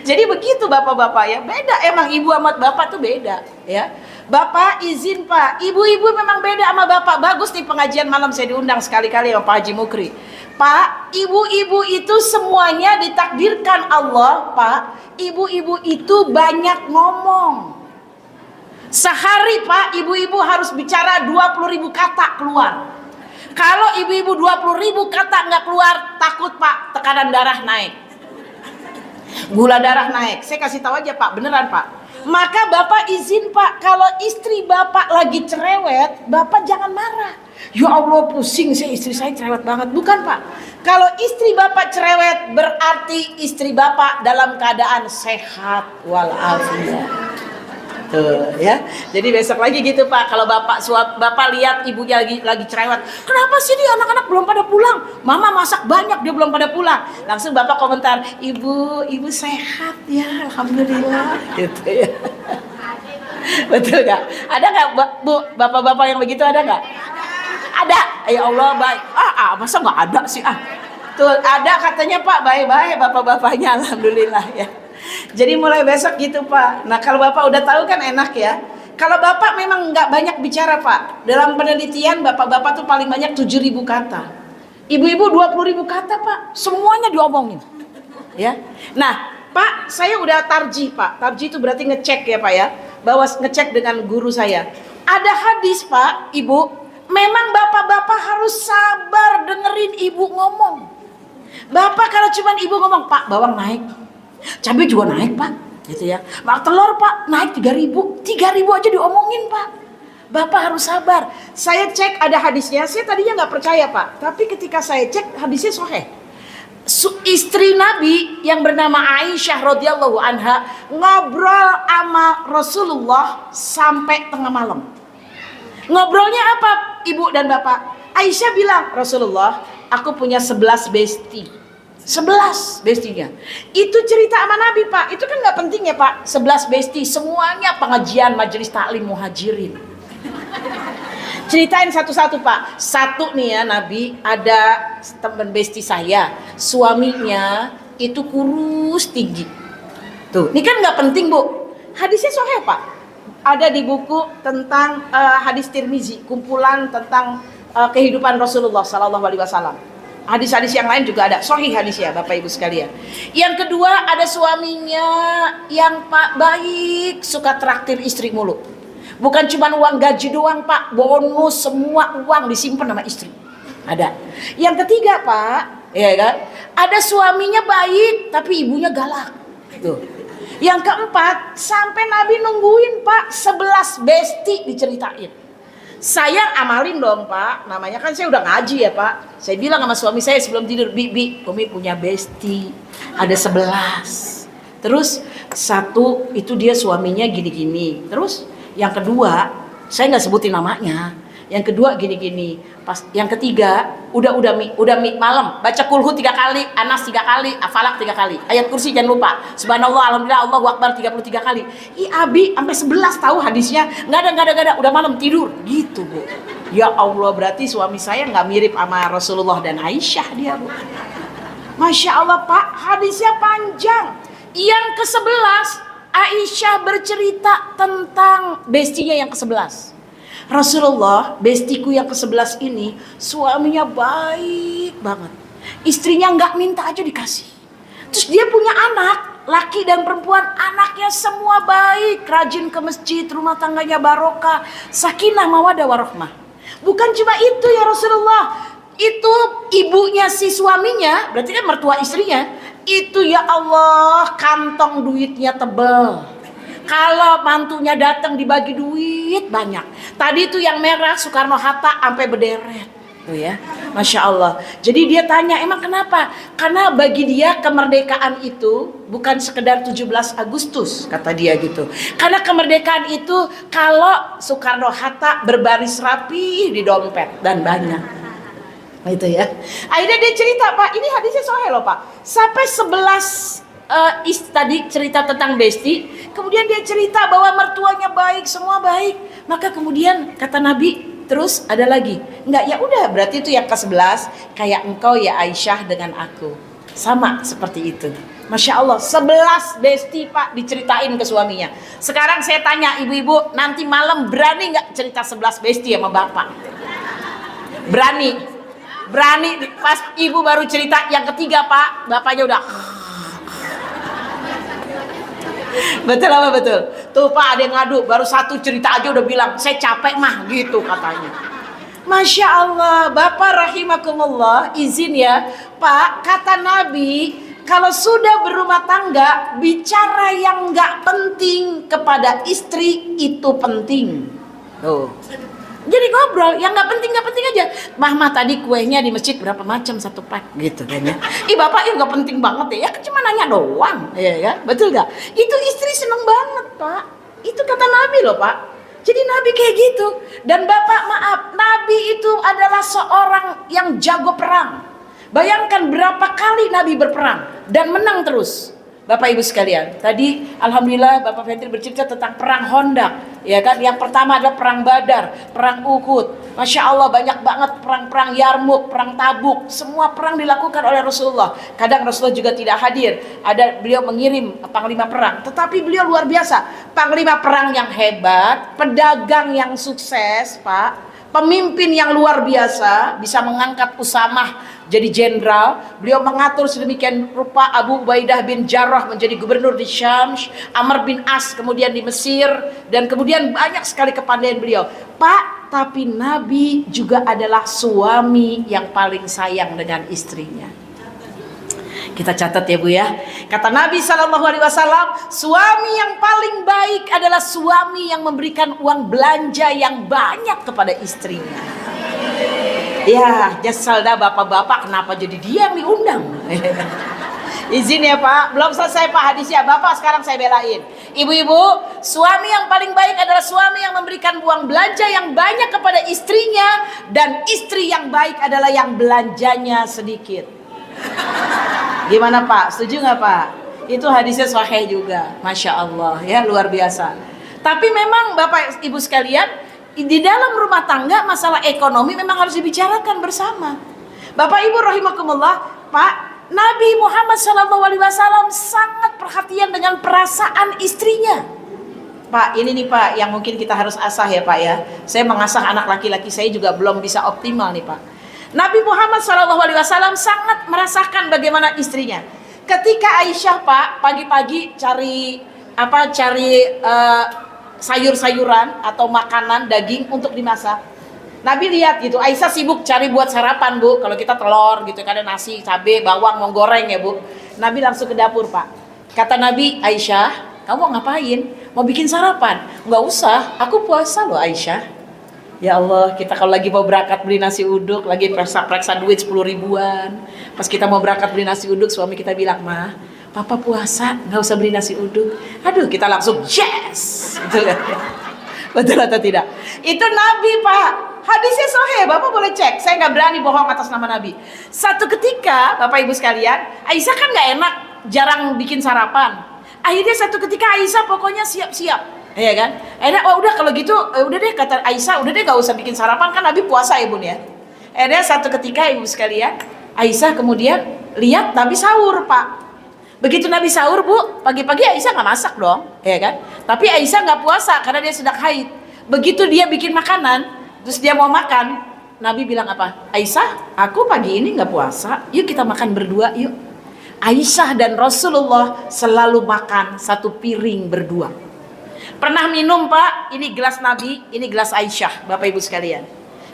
Jadi begitu bapak-bapak ya. Beda emang ibu sama bapak tuh beda ya. Bapak izin Pak, ibu-ibu memang beda sama bapak. Bagus nih pengajian malam saya diundang sekali-kali sama Pak Haji Mukri. Pak, ibu-ibu itu semuanya ditakdirkan Allah Pak. Ibu-ibu itu banyak ngomong. Sehari Pak, ibu-ibu harus bicara 20.000 kata keluar. Kalau ibu-ibu 20.000 kata nggak keluar, takut Pak, tekanan darah naik, gula darah naik. Saya kasih tahu aja Pak, beneran Pak. Maka Bapak izin Pak, kalau istri Bapak lagi cerewet, Bapak jangan marah. Ya Allah pusing saya, istri saya cerewet banget. Bukan Pak. Kalau istri Bapak cerewet, berarti istri Bapak dalam keadaan sehat walafiat. Tuh ya. Jadi besok lagi gitu Pak, kalau Bapak lihat ibunya lagi cerewet, kenapa sih dia anak-anak belum pada pulang? Mama masak banyak dia belum pada pulang. Langsung Bapak komentar, ibu sehat ya, alhamdulillah gitu ya. Betul nggak? Ada nggak Bu, bapak-bapak yang begitu ada nggak? Ada. Ya Allah baik. Masa nggak ada sih Tuh ada katanya Pak, baik-baik bapak-bapaknya, alhamdulillah ya. Jadi mulai besok gitu Pak. Nah kalau Bapak udah tahu kan enak ya. Kalau Bapak memang nggak banyak bicara Pak. Dalam penelitian Bapak-bapak tuh paling banyak 7.000 kata. Ibu-ibu 20.000 kata Pak. Semuanya diomongin. Ya. Nah Pak, saya udah tarji Pak. Tarji itu berarti ngecek ya Pak ya. Bahwa ngecek dengan guru saya. Ada hadis Pak, Ibu. Memang bapak-bapak harus sabar dengerin ibu ngomong. Bapak kalau cuman ibu ngomong, Pak bawang naik, cabai juga naik Pak, gitu ya. Mak telur Pak naik 3.000 aja diomongin Pak. Bapak harus sabar. Saya cek ada hadisnya. Saya tadinya nggak percaya Pak, tapi ketika saya cek hadisnya sahih. istri Nabi yang bernama Aisyah radhiyallahu anha ngobrol sama Rasulullah sampai tengah malam. Ngobrolnya apa, Ibu dan Bapak? Aisyah bilang, Rasulullah, aku punya 11 besti. 11 bestinya. Itu cerita sama Nabi, Pak. Itu kan nggak penting ya, Pak. 11 besti, semuanya pengajian majelis taklim muhajirin. Ceritain satu-satu, Pak. Satu nih ya, Nabi, ada teman besti saya, suaminya itu kurus tinggi. Tuh, ini kan nggak penting, Bu. Hadisnya sahih, Pak. Ada di buku tentang hadis Tirmizi, kumpulan tentang kehidupan Rasulullah Sallallahu Alaihi Wasallam. Hadis-hadis yang lain juga ada, sahih hadisnya, Bapak Ibu sekalian. Yang kedua, ada suaminya yang Pak baik, suka traktir istri mulu. Bukan cuma uang gaji doang, Pak, bonus, semua uang disimpan sama istri. Ada. Yang ketiga, Pak, ya kan? Ada suaminya baik tapi ibunya galak. Tuh. Yang keempat, sampai Nabi nungguin, Pak, 11 besti diceritain. Saya amalin dong, Pak. Namanya kan saya udah ngaji ya, Pak. Saya bilang sama suami saya sebelum tidur, Bi, Umi punya besti. Ada 11. Terus satu itu dia suaminya gini-gini. Terus yang kedua, saya nggak sebutin namanya. Yang kedua gini-gini. Pas yang ketiga, udah malam baca kulhu 3 kali, Anas 3 kali, Falak 3 kali. Ayat kursi jangan lupa. Subhanallah, alhamdulillah, Allahu akbar 33 kali. Abi sampai 11 tahu hadisnya. Enggak ada, udah malam tidur. Gitu, Bu. Ya Allah, berarti suami saya nggak mirip sama Rasulullah dan Aisyah dia, Bu. Masya Allah, Pak, hadisnya panjang. Yang ke-11, Aisyah bercerita tentang bestinya yang ke-11. Rasulullah, bestiku yang ke-11 ini, suaminya baik banget. Istrinya nggak minta aja dikasih. Terus dia punya anak, laki dan perempuan, anaknya semua baik, rajin ke masjid, rumah tangganya barokah, sakinah mawadah warahmah. Bukan cuma itu ya Rasulullah, itu ibunya si suaminya, berarti kan mertua istrinya, itu ya Allah kantong duitnya tebel. Kalau mantunya datang dibagi duit banyak. Tadi itu yang merah Soekarno-Hatta sampai berderet. Tuh ya, Masya Allah. Jadi dia tanya, emang kenapa? Karena bagi dia kemerdekaan itu bukan sekedar 17 Agustus, kata dia gitu. Karena kemerdekaan itu kalau Soekarno-Hatta berbaris rapi di dompet dan banyak. Itu ya. Akhirnya dia cerita, Pak, ini hadisnya sahih loh, Pak. Sampai 11 tadi cerita tentang besti, kemudian dia cerita bahwa mertuanya baik, semua baik. Maka kemudian kata Nabi, terus ada lagi. Enggak, ya udah, berarti itu yang ke-11, kayak engkau ya Aisyah dengan aku. Sama seperti itu. Masya Allah, 11 besti, Pak, diceritain ke suaminya. Sekarang saya tanya ibu-ibu, nanti malam berani nggak cerita 11 besti sama bapak? Berani pas ibu baru cerita yang ketiga, Pak, bapaknya udah betul apa betul? Tuh Pak, ada yang ngadu, baru satu cerita aja udah bilang saya capek mah, gitu katanya. Masya Allah, Bapak rahimakumullah, izin ya Pak, kata Nabi, kalau sudah berumah tangga, bicara yang gak penting kepada istri itu penting. Tuh. Jadi ngobrol yang nggak penting aja. Mah tadi kuenya di masjid berapa macam satu pack gitu kan ya. Bapak yang nggak penting banget ya, cuma nanya doang, ya kan? Betul nggak? Itu istri seneng banget, Pak. Itu kata Nabi loh, Pak. Jadi Nabi kayak gitu. Dan Bapak maaf, Nabi itu adalah seorang yang jago perang. Bayangkan berapa kali Nabi berperang dan menang terus. Bapak Ibu sekalian, tadi alhamdulillah Bapak Fetri bercerita tentang perang Hondak, ya kan? Yang pertama adalah perang Badar, perang Uhud. Masya Allah banyak banget perang-perang Yarmuk, perang Tabuk, semua perang dilakukan oleh Rasulullah. Kadang Rasulullah juga tidak hadir, ada beliau mengirim panglima perang, tetapi beliau luar biasa, panglima perang yang hebat, pedagang yang sukses, Pak. Pemimpin yang luar biasa, bisa mengangkat Usamah jadi jenderal. Beliau mengatur sedemikian rupa Abu Ubaidah bin Jarrah menjadi gubernur di Syam, Amr bin As kemudian di Mesir, dan kemudian banyak sekali kepandaian beliau. Pak, tapi Nabi juga adalah suami yang paling sayang dengan istrinya. Kita catat ya Bu ya. Kata Nabi SAW, suami yang paling baik adalah suami yang memberikan uang belanja yang banyak kepada istrinya. Ya, nyesel dah bapak-bapak, kenapa jadi dia yang diundang? Izin ya Pak, belum selesai Pak hadisnya. Bapak sekarang saya belain. Ibu-ibu, suami yang paling baik adalah suami yang memberikan uang belanja yang banyak kepada istrinya, dan istri yang baik adalah yang belanjanya sedikit. Gimana Pak? Setuju nggak Pak? Itu hadisnya sahih juga. Masya Allah ya, luar biasa. Tapi memang Bapak Ibu sekalian, di dalam rumah tangga masalah ekonomi memang harus dibicarakan bersama. Bapak Ibu rahimakumullah, Pak, Nabi Muhammad SAW sangat perhatian dengan perasaan istrinya. Pak, ini nih Pak yang mungkin kita harus asah ya Pak ya. Saya mengasah anak laki-laki saya juga belum bisa optimal nih Pak. Nabi Muhammad SAW sangat merasakan bagaimana istrinya. Ketika Aisyah Pak pagi-pagi cari sayur-sayuran atau makanan daging untuk dimasak, Nabi lihat gitu, Aisyah sibuk cari buat sarapan Bu. Kalau kita telur gitu, kadang nasi, cabai, bawang, mau goreng ya Bu. Nabi langsung ke dapur Pak. Kata Nabi, Aisyah, kamu mau ngapain? Mau bikin sarapan? Nggak usah, aku puasa loh Aisyah. Ya Allah, kita kalau lagi mau berangkat beli nasi uduk, lagi periksa duit 10 ribuan. Pas kita mau berangkat beli nasi uduk, suami kita bilang, "Ma, Papa puasa, nggak usah beli nasi uduk." Aduh, kita langsung yes. Betul atau tidak? Itu Nabi Pak. Hadisnya sahih, Bapak boleh cek. Saya nggak berani bohong atas nama Nabi. Satu ketika, Bapak Ibu sekalian, Aisyah kan nggak enak, jarang bikin sarapan. Akhirnya satu ketika Aisyah pokoknya siap-siap, ya kan? Akhirnya, oh udah kalau gitu, udah deh kata Aisyah, udah deh nggak usah bikin sarapan, kan Nabi puasa ya Bun ya. Akhirnya satu ketika Ibu sekalian, Aisyah kemudian lihat Nabi sahur Pak. Begitu Nabi sahur Bu, pagi-pagi Aisyah nggak masak dong, ya kan? Tapi Aisyah nggak puasa karena dia sedang haid. Begitu dia bikin makanan, terus dia mau makan, Nabi bilang apa? Aisyah, aku pagi ini nggak puasa, yuk kita makan berdua yuk. Aisyah dan Rasulullah selalu makan satu piring berdua. Pernah minum Pak, ini gelas Nabi, ini gelas Aisyah, Bapak Ibu sekalian.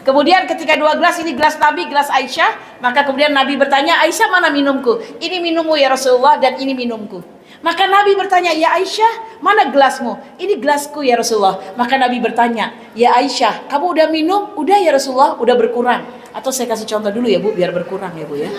Kemudian ketika 2 gelas, ini gelas Nabi, gelas Aisyah, maka kemudian Nabi bertanya, Aisyah mana minumku? Ini minummu ya Rasulullah, dan ini minumku. Maka Nabi bertanya, ya Aisyah, mana gelasmu? Ini gelasku ya Rasulullah. Maka Nabi bertanya, ya Aisyah, kamu udah minum? Udah ya Rasulullah, udah berkurang. Atau saya kasih contoh dulu ya Bu, biar berkurang ya Bu ya.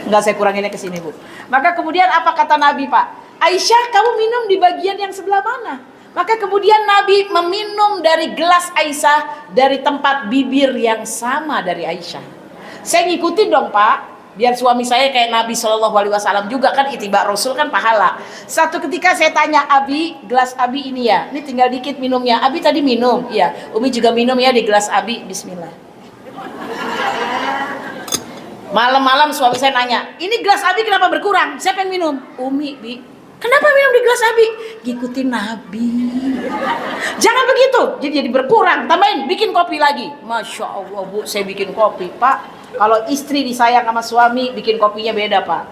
Enggak, saya kuranginnya ke sini Bu. Maka kemudian apa kata Nabi Pak? Aisyah, kamu minum di bagian yang sebelah mana? Maka kemudian Nabi meminum dari gelas Aisyah dari tempat bibir yang sama dari Aisyah. Saya ngikutin dong Pak, biar suami saya kayak Nabi SAW juga kan, ittiba Rasul kan pahala. Satu ketika saya tanya, Abi, gelas Abi ini ya, ini tinggal dikit minumnya. Abi tadi minum, iya. Umi juga minum ya di gelas Abi. Bismillah. Malam-malam suami saya nanya, ini gelas Abi kenapa berkurang? Siapa yang minum? Umi, Bi. Kenapa minum di gelas Abi? Ngikutin Nabi. Jangan begitu, jadi berkurang. Tambahin, bikin kopi lagi. Masya Allah Bu, saya bikin kopi Pak. Kalau istri disayang sama suami, bikin kopinya beda Pak.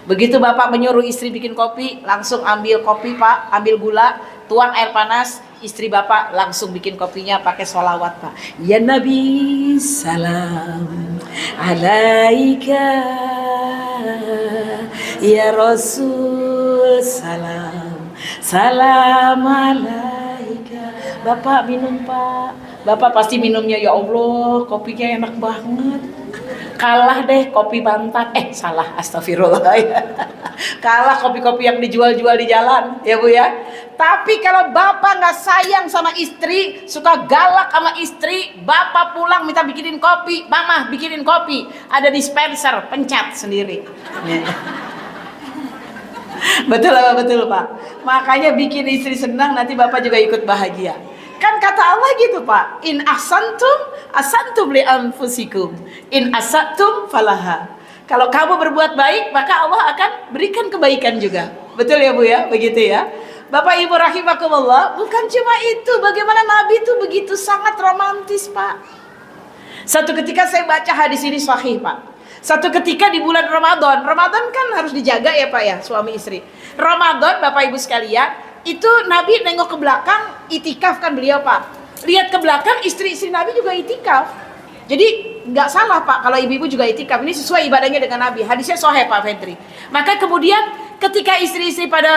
Begitu Bapak menyuruh istri bikin kopi, langsung ambil kopi Pak, ambil gula, tuang air panas. Istri Bapak langsung bikin kopinya pakai sholawat Pak. Ya Nabi salam alaika, ya Rasul salam, salam alaika. Bapak minum Pak. Bapak pasti minumnya, ya Allah kopinya enak banget. Kalah deh kopi Bantat, salah, astagfirullah ya. Kalah kopi-kopi yang dijual-jual di jalan ya Bu ya. Tapi kalau Bapak nggak sayang sama istri, suka galak sama istri, Bapak pulang minta bikinin kopi, Mama bikinin kopi, ada dispenser, pencet sendiri. Betul apa betul Pak? Makanya bikin istri senang, nanti Bapak juga ikut bahagia. Kan kata Allah gitu Pak, in asantum li anfusikum, in asatum falaha. Kalau kamu berbuat baik, maka Allah akan berikan kebaikan juga. Betul ya Bu ya, begitu ya. Bapak Ibu rahimakumullah, bukan cuma itu, bagaimana Nabi itu begitu sangat romantis Pak. Satu ketika saya baca hadis ini sahih Pak. Satu ketika di bulan Ramadan kan harus dijaga ya Pak ya, suami istri. Ramadan Bapak Ibu sekalian, itu Nabi nengok ke belakang, itikaf kan beliau Pak. Lihat ke belakang, istri-istri Nabi juga itikaf. Jadi nggak salah Pak kalau ibu-ibu juga itikaf. Ini sesuai ibadahnya dengan Nabi. Hadisnya sahih Pak Fedri. Maka kemudian Ketika istri-istri pada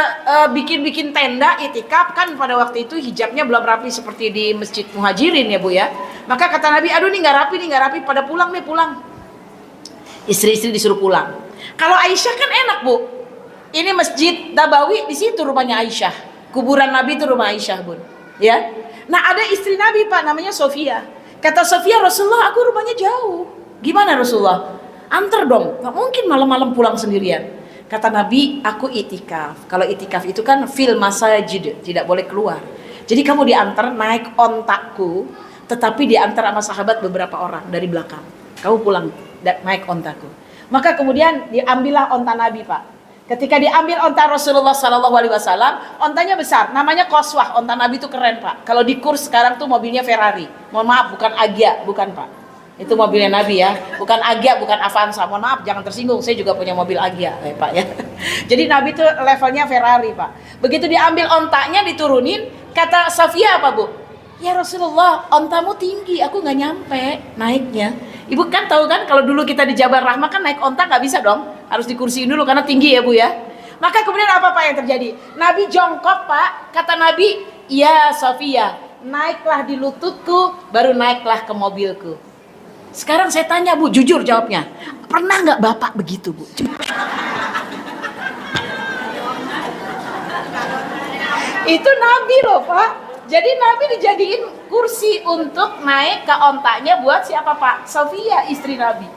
bikin-bikin tenda itikaf, kan pada waktu itu hijabnya belum rapi seperti di Masjid Muhajirin ya Bu ya. Maka kata Nabi, aduh nih nggak rapi, pada pulang nih, pulang. Istri-istri disuruh pulang. Kalau Aisyah kan enak Bu. Ini Masjid Nabawi, di situ rumahnya Aisyah. Kuburan Nabi itu rumah Aisyah Bun. Ya. Nah ada istri Nabi Pak, namanya Sofia. Kata Sofia, Rasulullah aku rumahnya jauh. Gimana Rasulullah? Antar dong. Nggak mungkin malam-malam pulang sendirian. Kata Nabi, aku itikaf. Kalau itikaf itu kan fil masajid, tidak boleh keluar. Jadi kamu diantar naik ontakku, tetapi diantar sama sahabat beberapa orang dari belakang. Kamu pulang naik ontaku. Maka kemudian diambillah onta Nabi Pak. Ketika diambil onta Rasulullah SAW, ontanya besar, namanya Qaswah. Onta Nabi itu keren Pak. Kalau di kurs sekarang tuh mobilnya Ferrari. Mohon maaf, bukan Agya, bukan Pak. Itu mobilnya Nabi ya, bukan Agya, bukan Avanza. Mohon maaf, jangan tersinggung. Saya juga punya mobil Agya, Pak ya. Jadi Nabi itu levelnya Ferrari Pak. Begitu diambil ontanya, diturunin, kata Safia apa Bu? Ya Rasulullah, ontamu tinggi, aku nggak nyampe naiknya. Ibu kan tahu kan kalau dulu kita di Jabal Rahmah kan naik onta nggak bisa dong, harus dikursiin dulu karena tinggi ya Bu ya. Maka kemudian apa Pak yang terjadi? Nabi jongkok Pak, kata Nabi, ya Sofia, naiklah di lututku, baru naiklah ke mobilku. Sekarang saya tanya Bu, jujur jawabnya, pernah nggak Bapak begitu Bu? Itu Nabi loh Pak. Jadi Nabi dijadiin kursi untuk naik ke ontanya buat siapa Pak? Sofia, istri Nabi.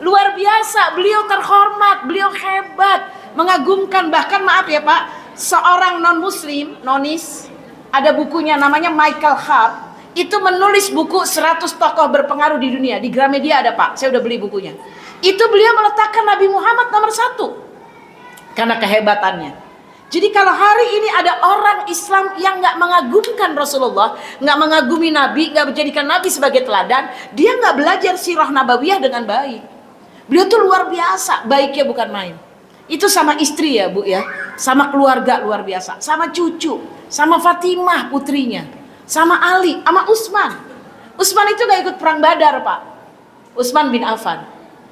Luar biasa, beliau terhormat, beliau hebat, mengagumkan. Bahkan maaf ya Pak, seorang non-muslim, nonis, ada bukunya namanya Michael Hart, itu menulis buku 100 tokoh berpengaruh di dunia. Di Gramedia ada Pak, saya udah beli bukunya. Itu beliau meletakkan Nabi Muhammad nomor 1 karena kehebatannya. Jadi kalau hari ini ada orang Islam yang nggak mengagumkan Rasulullah, nggak mengagumi Nabi, nggak menjadikan Nabi sebagai teladan, dia nggak belajar sirah nabawiyah dengan baik. Beliau tuh luar biasa, baiknya bukan main. Itu sama istri ya Bu ya, sama keluarga luar biasa, sama cucu, sama Fatimah putrinya, sama Ali, sama Utsman. Utsman itu nggak ikut perang Badar Pak. Utsman bin Affan,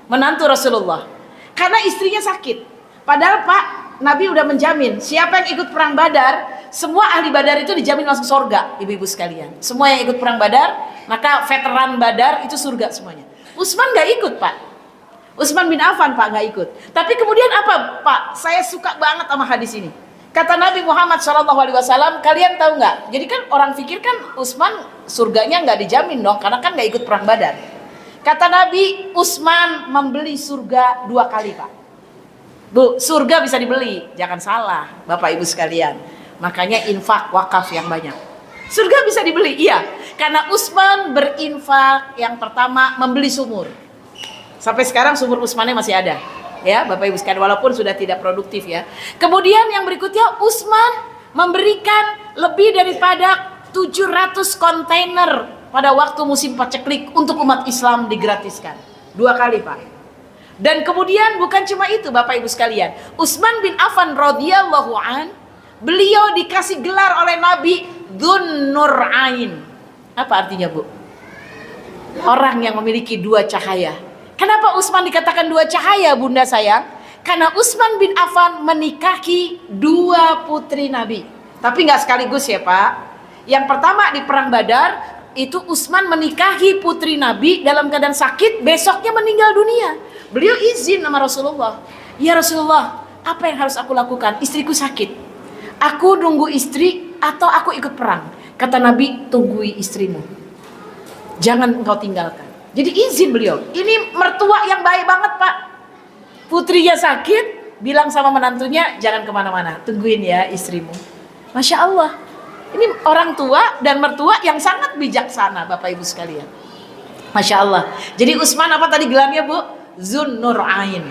menantu Rasulullah, karena istrinya sakit. Padahal Pak, Nabi udah menjamin siapa yang ikut perang Badar, semua ahli Badar itu dijamin masuk surga, ibu-ibu sekalian. Semua yang ikut perang Badar, maka veteran Badar itu surga semuanya. Utsman nggak ikut Pak. Utsman bin Affan Pak nggak ikut. Tapi kemudian apa Pak? Saya suka banget sama hadis ini. Kata Nabi Muhammad SAW, kalian tahu nggak? Jadi kan orang pikir kan Utsman surganya nggak dijamin dong, karena kan nggak ikut perang Badar. Kata Nabi, Utsman membeli surga 2 kali Pak. Bu, surga bisa dibeli, jangan salah Bapak Ibu sekalian. Makanya infak wakaf yang banyak. Surga bisa dibeli, iya. Karena Utsman berinfak yang pertama membeli sumur. Sampai sekarang sumur Utsmannya masih ada. Ya, Bapak Ibu sekalian, walaupun sudah tidak produktif ya. Kemudian yang berikutnya, Utsman memberikan lebih daripada 700 kontainer pada waktu musim paceklik untuk umat Islam digratiskan. 2 kali Pak. Dan kemudian bukan cuma itu Bapak Ibu sekalian, Utsman bin Affan radhiyallahu an, beliau dikasih gelar oleh Nabi Dzun Nurain. Apa artinya Bu? Orang yang memiliki 2 cahaya. Kenapa Utsman dikatakan 2 cahaya Bunda sayang? Karena Utsman bin Affan menikahi 2 putri Nabi. Tapi nggak sekaligus ya Pak. Yang pertama di perang Badar, itu Utsman menikahi putri Nabi dalam keadaan sakit, besoknya meninggal dunia. Beliau izin sama Rasulullah, ya Rasulullah, apa yang harus aku lakukan? Istriku sakit, aku nunggu istri atau aku ikut perang? Kata Nabi, tunggui istrimu, jangan engkau tinggalkan. Jadi izin beliau. Ini mertua yang baik banget Pak. Putrinya sakit, bilang sama menantunya, jangan kemana-mana, tungguin ya istrimu. Masya Allah. Ini orang tua dan mertua yang sangat bijaksana Bapak Ibu sekalian. Masya Allah. Jadi Utsman apa tadi gelarnya Bu? Dzun Nurain,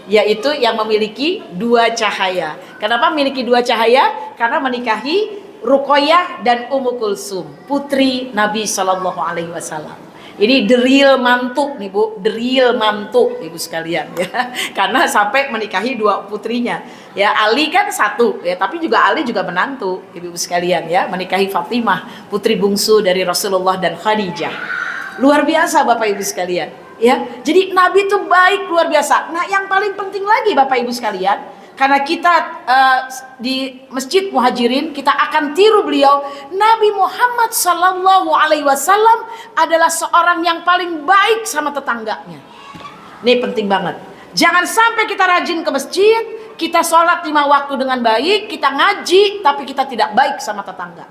yaitu yang memiliki 2 cahaya. Kenapa memiliki 2 cahaya? Karena menikahi Ruqayyah dan Ummu Kulsum, putri Nabi SAW. Ini the real mantu nih Bu, the real mantu Ibu sekalian ya. Karena sampai menikahi 2 putrinya. Ya, Ali kan 1 ya, tapi juga Ali juga menantu Ibu sekalian ya, menikahi Fatimah, putri bungsu dari Rasulullah dan Khadijah. Luar biasa Bapak Ibu sekalian ya. Jadi Nabi itu baik luar biasa. Nah, yang paling penting lagi Bapak Ibu sekalian, karena kita di Masjid Muhajirin kita akan tiru beliau. Nabi Muhammad sallallahu alaihi wasallam adalah seorang yang paling baik sama tetangganya. Ini penting banget. Jangan sampai kita rajin ke masjid, kita sholat 5 waktu dengan baik, kita ngaji, tapi kita tidak baik sama tetangga.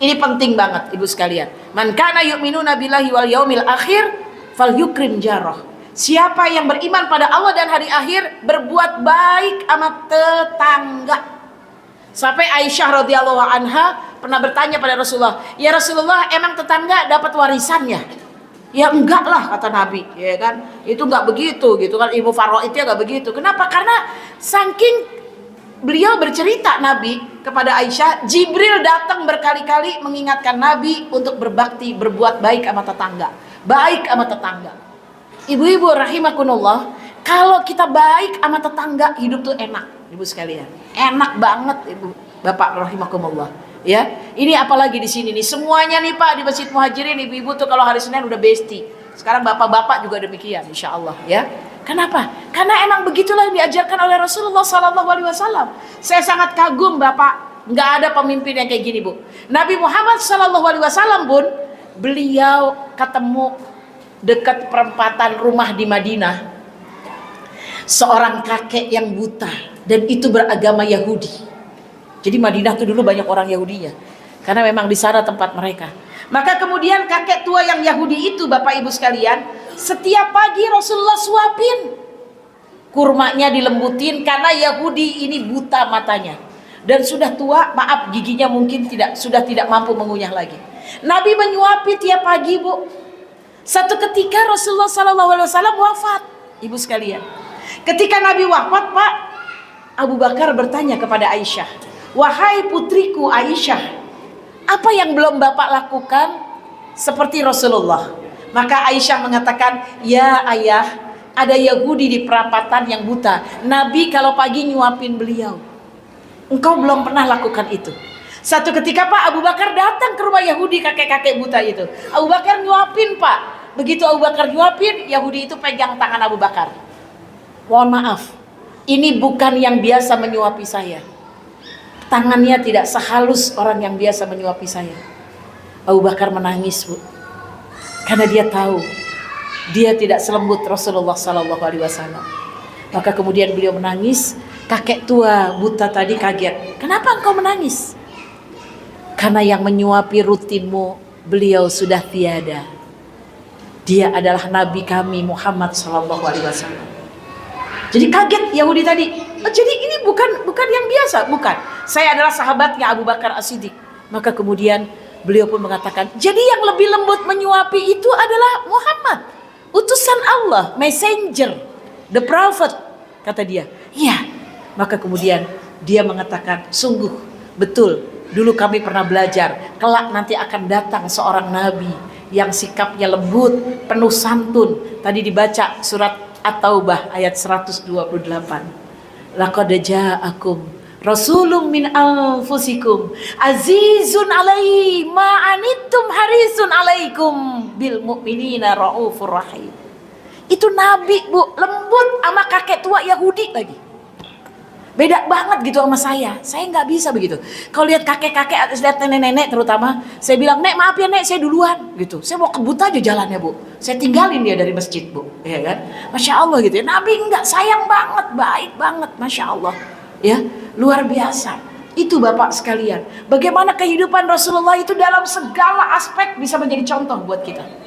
Ini penting banget ibu sekalian. Man kana yu'minuna billahi wal yaumil akhir falyukrim jarah. Siapa yang beriman pada Allah dan hari akhir, berbuat baik sama tetangga. Sampai Aisyah radhiyallahu anha pernah bertanya pada Rasulullah, "Ya Rasulullah, emang tetangga dapat warisannya?" "Ya enggak lah," kata Nabi, ya kan? Itu enggak begitu gitu kan, Ibu Faroidnya enggak begitu. Kenapa? Karena saking beliau bercerita Nabi kepada Aisyah, Jibril datang berkali-kali mengingatkan Nabi untuk berbakti, berbuat baik sama tetangga. Baik sama tetangga. Ibu-ibu rahimakumullah, kalau kita baik sama tetangga, hidup tuh enak, ibu sekalian. Enak banget, ibu, bapak rahimakumullah. Ya, ini apalagi di sini nih, semuanya nih Pak di Masjid Muhajirin, ibu-ibu tuh kalau hari Senin udah bestie. Sekarang bapak-bapak juga demikian, insya Allah ya. Kenapa? Karena emang begitulah yang diajarkan oleh Rasulullah SAW. Saya sangat kagum bapak, nggak ada pemimpin yang kayak gini bu. Nabi Muhammad SAW pun beliau ketemu dekat perempatan rumah di Madinah seorang kakek yang buta dan itu beragama Yahudi. Jadi Madinah itu dulu banyak orang Yahudinya karena memang di sana tempat mereka. Maka kemudian kakek tua yang Yahudi itu bapak ibu sekalian, setiap pagi Rasulullah suapin kurmanya, dilembutin karena Yahudi ini buta matanya dan sudah tua, maaf giginya mungkin sudah tidak mampu mengunyah lagi. Nabi menyuapi tiap pagi bu. Satu ketika Rasulullah SAW wafat, ibu sekalian. Ketika Nabi wafat Pak, Abu Bakar bertanya kepada Aisyah, "Wahai putriku Aisyah, apa yang belum Bapak lakukan seperti Rasulullah?" Maka Aisyah mengatakan, "Ya ayah, ada Yahudi di perapatan yang buta. Nabi kalau pagi nyuapin beliau. Engkau belum pernah lakukan itu." Satu ketika Pak, Abu Bakar datang ke rumah Yahudi kakek-kakek buta itu. Abu Bakar nyuapin Pak. Begitu Abu Bakar nyuapin, Yahudi itu pegang tangan Abu Bakar. "Mohon maaf, ini bukan yang biasa menyuapi saya. Tangannya tidak sehalus orang yang biasa menyuapi saya." Abu Bakar menangis bu, karena dia tahu dia tidak selembut Rasulullah SAW. Maka kemudian beliau menangis. Kakek tua buta tadi kaget. "Kenapa engkau menangis?" "Karena yang menyuapi rutinmu beliau sudah tiada. Dia adalah Nabi kami Muhammad SAW." Jadi kaget Yahudi tadi. "Oh, jadi ini bukan yang biasa?" "Bukan. Saya adalah sahabatnya Abu Bakar As-Siddiq." Maka kemudian beliau pun mengatakan, "Jadi yang lebih lembut menyuapi itu adalah Muhammad, utusan Allah, messenger, the prophet," kata dia. "Iya." Maka kemudian dia mengatakan, "Sungguh betul, dulu kami pernah belajar, kelak nanti akan datang seorang nabi yang sikapnya lembut, penuh santun." Tadi dibaca surat At-Taubah ayat 128. "Laqad ja'akum rasulun min anfusikum azizun alaihi ma anittum harisun alaikum bil mu'minina raufur rahim." Itu nabi bu, lembut sama kakek tua Yahudi lagi. Beda banget gitu sama saya nggak bisa begitu. Kalau lihat kakek-kakek, lihat nenek-nenek terutama, saya bilang, "Nek maaf ya nek, saya duluan," gitu. "Saya mau kebut aja jalannya bu, saya tinggalin dia dari masjid bu," ya kan? Masya Allah gitu ya. Nabi enggak, sayang banget, baik banget, Masya Allah ya, luar biasa. Itu bapak sekalian, bagaimana kehidupan Rasulullah itu dalam segala aspek bisa menjadi contoh buat kita.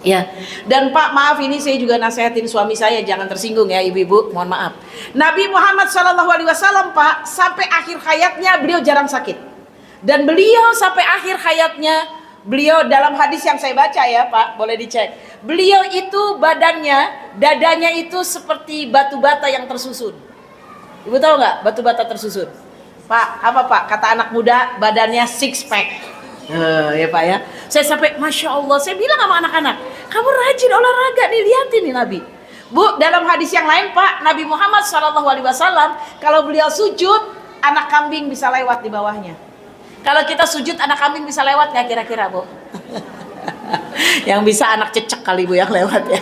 Ya, dan Pak maaf ini saya juga nasihatin suami saya jangan tersinggung ya ibu-ibu, mohon maaf. Nabi Muhammad SAW Pak sampai akhir hayatnya beliau jarang sakit. Dan beliau sampai akhir hayatnya beliau dalam hadis yang saya baca ya Pak, boleh dicek. Beliau itu badannya, dadanya itu seperti batu bata yang tersusun. Ibu tahu nggak batu bata tersusun? Pak, apa Pak? Kata anak muda badannya six pack. Ya Pak ya, saya sampai Masya Allah, saya bilang sama anak-anak, kamu rajin olahraga nih, liatin nih Nabi. Bu, dalam hadis yang lain Pak, Nabi Muhammad SAW kalau beliau sujud, anak kambing bisa lewat di bawahnya. Kalau kita sujud, anak kambing bisa lewat nggak kira-kira Bu? Yang bisa anak cecek kali Bu yang lewat ya.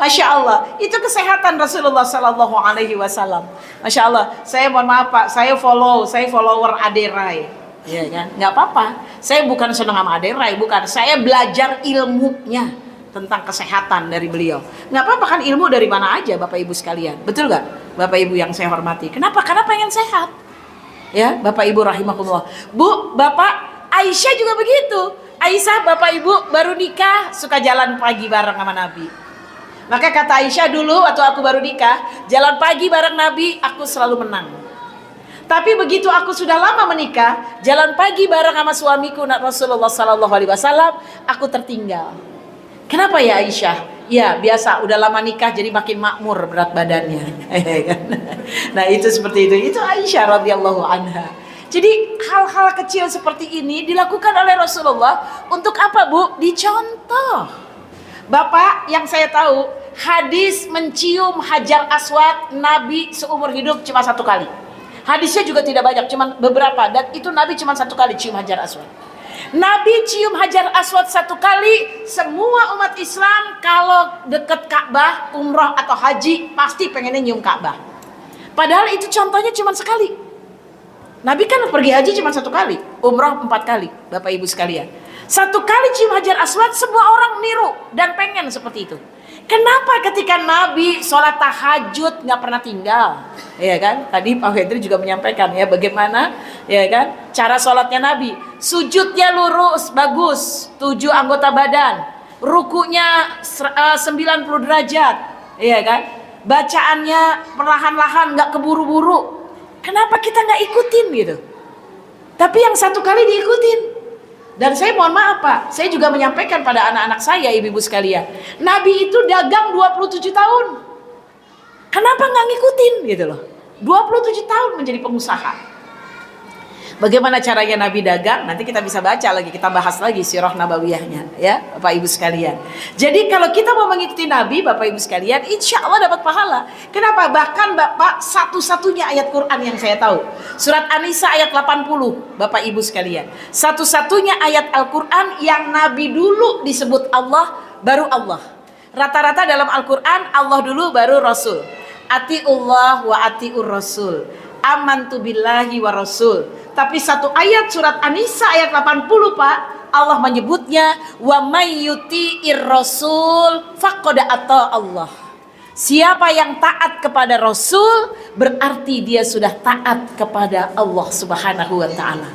Masya Allah, itu kesehatan Rasulullah SAW. Masya Allah, saya mohon maaf Pak, saya follower Ade Rai, ya kan? Nggak apa-apa, saya bukan senang sama Ade Rai, bukan. Saya belajar ilmunya tentang kesehatan dari beliau. Nggak apa-apa kan, ilmu dari mana aja Bapak Ibu sekalian, betul nggak? Bapak Ibu yang saya hormati, kenapa? Karena pengen sehat, ya Bapak Ibu rahimakumullah. Bu, Bapak, Aisyah juga begitu. Aisyah, Bapak Ibu baru nikah, suka jalan pagi bareng sama Nabi. Maka kata Aisyah dulu waktu aku baru nikah, jalan pagi bareng Nabi, aku selalu menang. Tapi begitu aku sudah lama menikah, jalan pagi bareng sama suamiku Rasulullah Sallallahu Alaihi Wasallam, aku tertinggal. Kenapa ya Aisyah? Ya biasa, udah lama nikah jadi makin makmur berat badannya. Nah itu seperti itu Aisyah radhiyallahu anha. Jadi hal-hal kecil seperti ini dilakukan oleh Rasulullah untuk apa Bu? Dicontoh. Bapak, yang saya tahu, hadis mencium Hajar Aswad Nabi seumur hidup cuma 1 kali. Hadisnya juga tidak banyak, cuma beberapa, dan itu Nabi cuma 1 kali cium Hajar Aswad. Nabi cium Hajar Aswad 1 kali. Semua umat Islam kalau deket Ka'bah, umrah atau haji pasti pengennya nyium Ka'bah. Padahal itu contohnya cuma sekali. Nabi kan pergi haji cuma 1 kali, umrah 4 kali, Bapak Ibu sekalian. 1 kali cium Hajar Aswad, semua orang niru dan pengen seperti itu. Kenapa ketika Nabi sholat tahajud nggak pernah tinggal, ya kan? Tadi Pak Hendri juga menyampaikan ya bagaimana, ya kan? Cara sholatnya Nabi, sujudnya lurus, bagus, 7 anggota badan, rukunya 90 derajat, ya kan? Bacaannya perlahan-lahan, nggak keburu-buru. Kenapa kita nggak ikutin gitu? Tapi yang 1 kali diikutin. Dan saya mohon maaf Pak, saya juga menyampaikan pada anak-anak saya, ibu-ibu sekalian, Nabi itu dagang 27 tahun. Kenapa nggak ngikutin gitu loh? 27 tahun menjadi pengusaha. Bagaimana caranya Nabi dagang? Nanti kita bisa baca lagi, kita bahas lagi sirah nabawiyahnya ya Bapak Ibu sekalian. Jadi kalau kita mau mengikuti Nabi Bapak Ibu sekalian, insya Allah dapat pahala. Kenapa? Bahkan Bapak satu-satunya ayat Quran yang saya tahu, surat An-Nisa ayat 80 Bapak Ibu sekalian. Satu-satunya ayat Al-Quran yang Nabi dulu disebut Allah, baru Allah. Rata-rata dalam Al-Quran Allah dulu baru Rasul. Atiullah wa atiur Rasul, amantu billahi wa rasul. Tapi satu ayat surat An-Nisa ayat 80 Pak, Allah menyebutnya wa may yuti'ir rasul faqad ata Allah. Siapa yang taat kepada Rasul berarti dia sudah taat kepada Allah Subhanahu wa taala.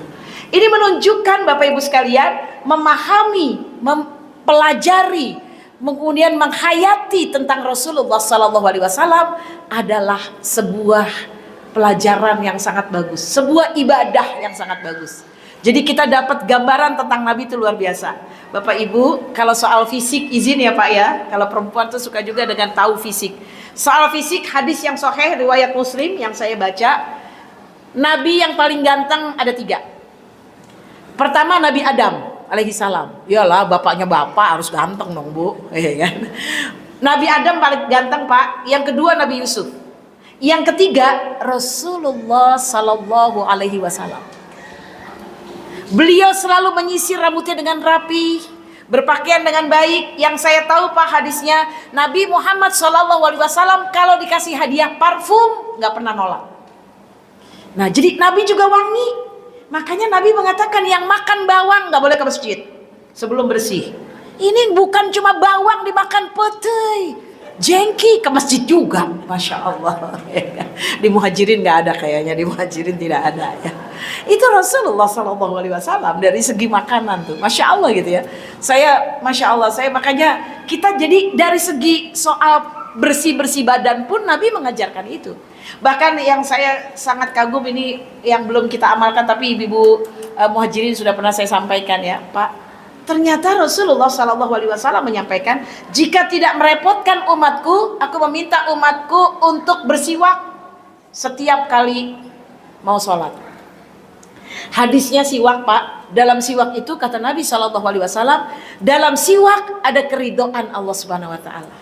Ini menunjukkan Bapak Ibu sekalian, memahami, mempelajari, kemudian menghayati tentang Rasulullah Sallallahu Alaihi Wasallam adalah sebuah pelajaran yang sangat bagus, sebuah ibadah yang sangat bagus. Jadi kita dapat gambaran tentang Nabi itu luar biasa. Bapak Ibu, kalau soal fisik izin ya Pak ya, kalau perempuan tuh suka juga dengan tahu fisik. Soal fisik, hadis yang sahih riwayat Muslim yang saya baca, Nabi yang paling ganteng ada 3. Pertama Nabi Adam alaihi salam. Iyalah bapaknya bapak harus ganteng dong Bu, ya kan? Nabi Adam paling ganteng Pak. Yang kedua Nabi Yusuf. Yang ketiga Rasulullah Sallallahu Alaihi Wasallam. Beliau selalu menyisir rambutnya dengan rapi, berpakaian dengan baik. Yang saya tahu Pak hadisnya, Nabi Muhammad Sallallahu Alaihi Wasallam kalau dikasih hadiah parfum nggak pernah nolak. Nah jadi Nabi juga wangi. Makanya Nabi mengatakan yang makan bawang nggak boleh ke masjid sebelum bersih. Ini bukan cuma bawang dimakan, petai, jengki ke masjid juga, masya Allah. Di Muhajirin nggak ada kayaknya, di Muhajirin tidak ada ya. Itu Rasulullah Sallallahu Alaihi Wasallam dari segi makanan tuh, masya Allah gitu ya. Saya, masya Allah, saya makanya kita jadi dari segi soal bersih badan pun Nabi mengajarkan itu. Bahkan yang saya sangat kagum ini yang belum kita amalkan tapi ibu-ibu Muhajirin sudah pernah saya sampaikan ya Pak. Ternyata Rasulullah Sallallahu Alaihi Wasallam menyampaikan, jika tidak merepotkan umatku, aku meminta umatku untuk bersiwak setiap kali mau sholat. Hadisnya siwak Pak. Dalam siwak itu kata Nabi Sallallahu Alaihi Wasallam, dalam siwak ada keridhaan Allah Subhanahu Wa Taala.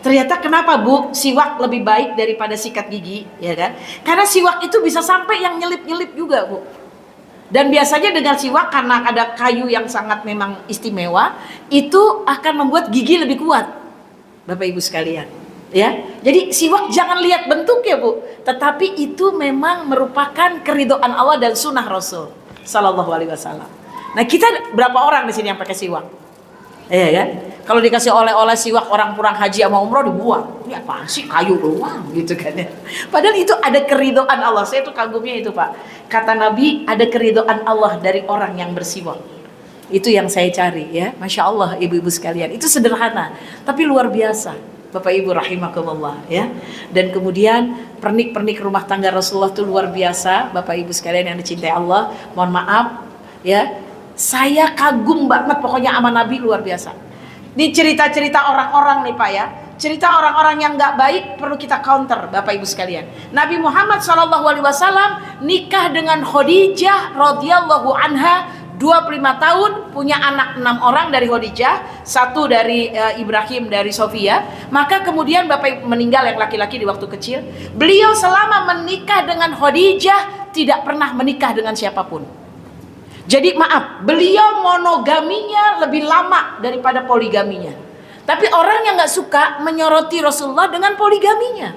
Ternyata kenapa Bu siwak lebih baik daripada sikat gigi, ya kan? Karena siwak itu bisa sampai yang nyelip-nyelip juga Bu. Dan biasanya dengan siwak karena ada kayu yang sangat memang istimewa, itu akan membuat gigi lebih kuat. Bapak Ibu sekalian. Ya, jadi siwak jangan lihat bentuk ya Bu, tetapi itu memang merupakan keridhaan Allah dan sunnah Rasul Sallallahu Alaihi Wasallam. Nah kita berapa orang di sini yang pakai siwak? Iya kan? Kalau dikasih oleh-oleh siwak orang kurang haji sama umroh dibuang. Ini apaan sih, kayu doang gitu kan ya. Padahal itu ada keridhaan Allah. Saya tuh kagumnya itu Pak. Kata Nabi ada keridhaan Allah dari orang yang bersiwak. Itu yang saya cari ya. Masya Allah ibu-ibu sekalian. Itu sederhana tapi luar biasa. Bapak Ibu rahimakumullah ya. Dan kemudian pernik-pernik rumah tangga Rasulullah itu luar biasa. Bapak Ibu sekalian yang dicintai Allah, mohon maaf ya, saya kagum banget pokoknya sama Nabi, luar biasa. Ini cerita-cerita orang-orang nih Pak ya. Cerita orang-orang yang gak baik perlu kita counter Bapak Ibu sekalian. Nabi Muhammad SAW nikah dengan Khadijah radhiyallahu anha 25 tahun, punya anak 6 orang dari Khadijah, 1 dari Ibrahim dari Sofia. Maka kemudian Bapak meninggal yang laki-laki di waktu kecil. Beliau selama menikah dengan Khadijah tidak pernah menikah dengan siapapun. Jadi maaf, beliau monogaminya lebih lama daripada poligaminya. Tapi orang yang gak suka menyoroti Rasulullah dengan poligaminya.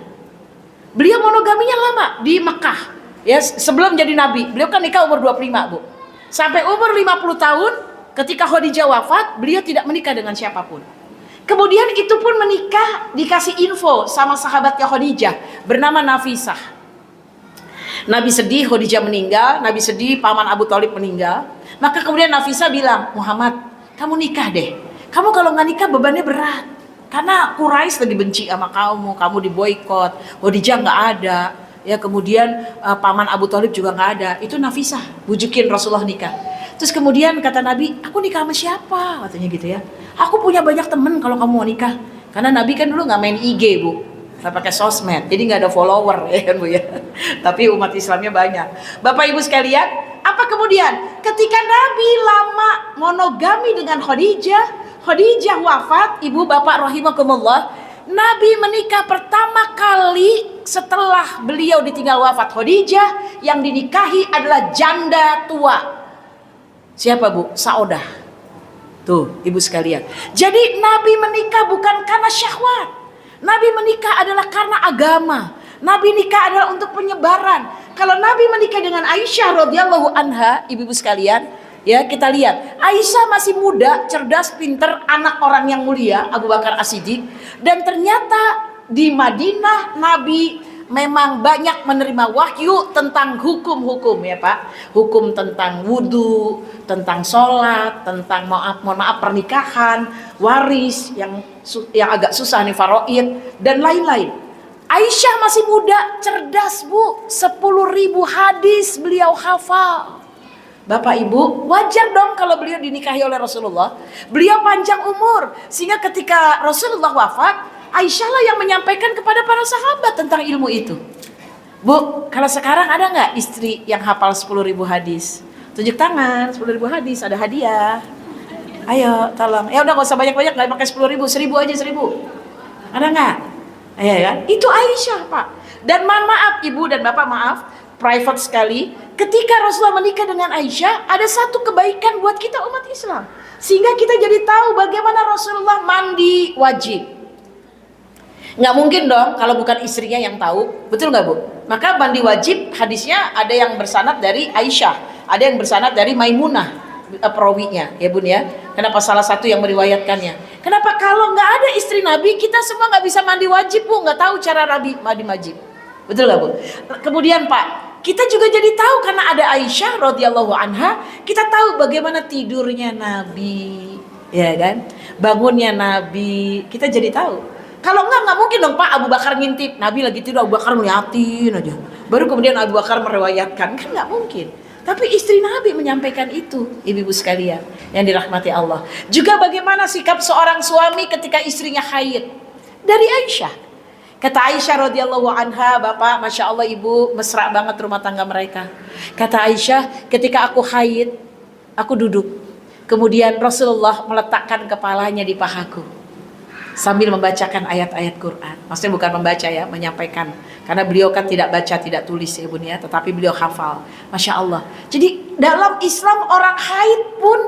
Beliau monogaminya lama di Mekah ya, sebelum jadi Nabi. Beliau kan nikah umur 25 Bu. Sampai umur 50 tahun ketika Khadijah wafat, beliau tidak menikah dengan siapapun. Kemudian itu pun menikah dikasih info sama sahabatnya Khadijah bernama Nafisah. Nabi sedih Khadijah meninggal, Nabi sedih paman Abu Thalib meninggal. Maka kemudian Nafisah bilang, Muhammad kamu nikah deh. Kamu kalau nggak nikah bebannya berat. Karena Quraisy lagi benci sama kamu diboikot, Khadijah nggak ada. Ya kemudian paman Abu Thalib juga nggak ada. Itu Nafisah bujukin Rasulullah nikah. Terus kemudian kata Nabi, aku nikah sama siapa? Katanya gitu ya. Aku punya banyak temen kalau kamu mau nikah. Karena Nabi kan dulu nggak main IG Bu, nggak pakai sosmed, jadi nggak ada follower ya kan Bu ya. Tapi umat Islamnya banyak. Bapak Ibu sekalian, apa kemudian? Ketika Nabi lama monogami dengan Khadijah wafat, ibu bapak rahimakumullah. Nabi menikah pertama kali setelah beliau ditinggal wafat Khadijah, yang dinikahi adalah janda tua. Siapa Bu? Saudah. Tuh ibu sekalian. Jadi Nabi menikah bukan karena syahwat. Nabi menikah adalah karena agama. Nabi nikah adalah untuk penyebaran. Kalau Nabi menikah dengan Aisyah radhiyallahu anha, ibu-ibu sekalian, ya kita lihat Aisyah masih muda, cerdas, pinter, anak orang yang mulia Abu Bakar As-Siddiq. Dan ternyata di Madinah Nabi memang banyak menerima wahyu tentang hukum-hukum ya Pak. Hukum tentang wudhu, tentang sholat, tentang mohon maaf pernikahan, waris yang agak susah nih, faraid dan lain-lain. Aisyah masih muda, cerdas Bu, 10.000 hadis beliau hafal. Bapak Ibu, wajar dong kalau beliau dinikahi oleh Rasulullah. Beliau panjang umur, sehingga ketika Rasulullah wafat, Aisyah lah yang menyampaikan kepada para sahabat tentang ilmu itu. Bu, kalau sekarang ada nggak istri yang hafal 10.000 hadis? Tunjuk tangan, 10.000 hadis, ada hadiah. Ayo, tolong. Ya udah nggak usah banyak-banyak, nggak pakai 10.000, 1.000 aja 1.000. Ada nggak? Ayo ya, itu Aisyah Pak. Dan mohon maaf Ibu dan Bapak, maaf, private sekali. Ketika Rasulullah menikah dengan Aisyah, ada satu kebaikan buat kita umat Islam. Sehingga kita jadi tahu bagaimana Rasulullah mandi wajib. Nggak mungkin dong kalau bukan istrinya yang tahu, betul nggak Bu? Maka mandi wajib hadisnya ada yang bersanad dari Aisyah, ada yang bersanad dari Maimunah perawinya ya Bun ya. Kenapa salah satu yang meriwayatkannya? Kenapa kalau nggak ada istri Nabi kita semua nggak bisa mandi wajib Bu? Nggak tahu cara Nabi mandi wajib, betul nggak Bu? Kemudian Pak, kita juga jadi tahu karena ada Aisyah radhiyallahu anha, kita tahu bagaimana tidurnya Nabi, ya kan? Bangunnya Nabi, kita jadi tahu. Kalau nggak mungkin dong Pak Abu Bakar ngintip, Nabi lagi tidur Abu Bakar ngeliatin aja. Baru kemudian Abu Bakar meriwayatkan, kan nggak mungkin. Tapi istri Nabi menyampaikan itu, ibu-ibu sekalian yang dirahmati Allah. Juga bagaimana sikap seorang suami ketika istrinya haid. Dari Aisyah. Kata Aisyah radhiyallahu anha, Bapak, Masya Allah Ibu, mesra banget rumah tangga mereka. Kata Aisyah, ketika aku haid, aku duduk. Kemudian Rasulullah meletakkan kepalanya di pahaku sambil membacakan ayat-ayat Quran. Maksudnya bukan membaca ya, menyampaikan. Karena beliau kan tidak baca, tidak tulis ya Bun ya, tetapi beliau hafal. Masya Allah. Jadi dalam Islam orang haid pun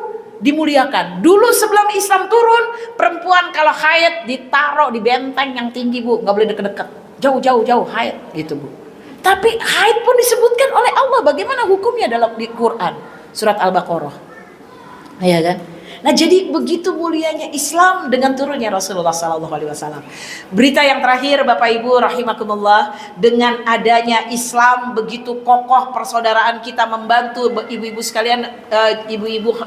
dimuliakan. Dulu sebelum Islam turun, perempuan kalau haid ditaruh di benteng yang tinggi, Bu, nggak boleh deket-deket, jauh haid gitu, Bu. Tapi haid pun disebutkan oleh Allah. Bagaimana hukumnya dalam di Quran surat Al-Baqarah, ya kan? Nah, jadi begitu mulianya Islam dengan turunnya Rasulullah SAW. Berita yang terakhir, Bapak Ibu rahimakumullah, dengan adanya Islam begitu kokoh persaudaraan kita, membantu ibu-ibu sekalian, ibu-ibu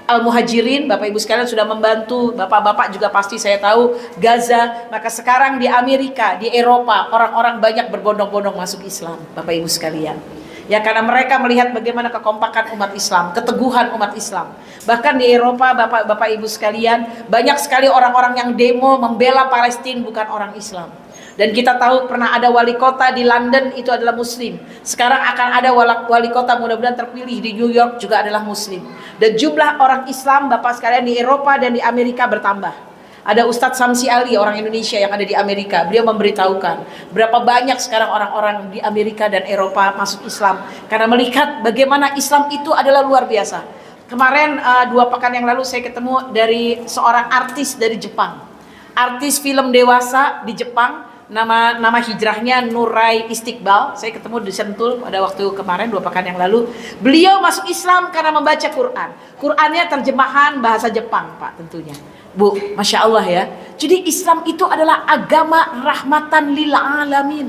Al-Muhajirin, Bapak Ibu sekalian sudah membantu, Bapak-bapak juga pasti saya tahu, Gaza. Maka sekarang di Amerika, di Eropa, orang-orang banyak berbondong-bondong masuk Islam, Bapak Ibu sekalian. Ya, karena mereka melihat bagaimana kekompakan umat Islam, keteguhan umat Islam. Bahkan di Eropa, Bapak Ibu sekalian, banyak sekali orang-orang yang demo membela Palestina bukan orang Islam. Dan kita tahu pernah ada wali kota di London itu adalah Muslim. Sekarang akan ada wali kota mudah-mudahan terpilih di New York juga adalah Muslim. Dan jumlah orang Islam Bapak sekalian di Eropa dan di Amerika bertambah. Ada Ustadz Samsi Ali, orang Indonesia yang ada di Amerika. Beliau memberitahukan berapa banyak sekarang orang-orang di Amerika dan Eropa masuk Islam karena melihat bagaimana Islam itu adalah luar biasa. Kemarin 2 pekan yang lalu saya ketemu dari seorang artis dari Jepang, artis film dewasa di Jepang. Nama hijrahnya Nurai Istiqbal. Saya ketemu di Sentul pada waktu kemarin 2 pekan yang lalu. Beliau masuk Islam karena membaca Quran. Qurannya terjemahan bahasa Jepang, Pak, tentunya. Bu, Masya Allah ya. Jadi Islam itu adalah agama rahmatan lil alamin.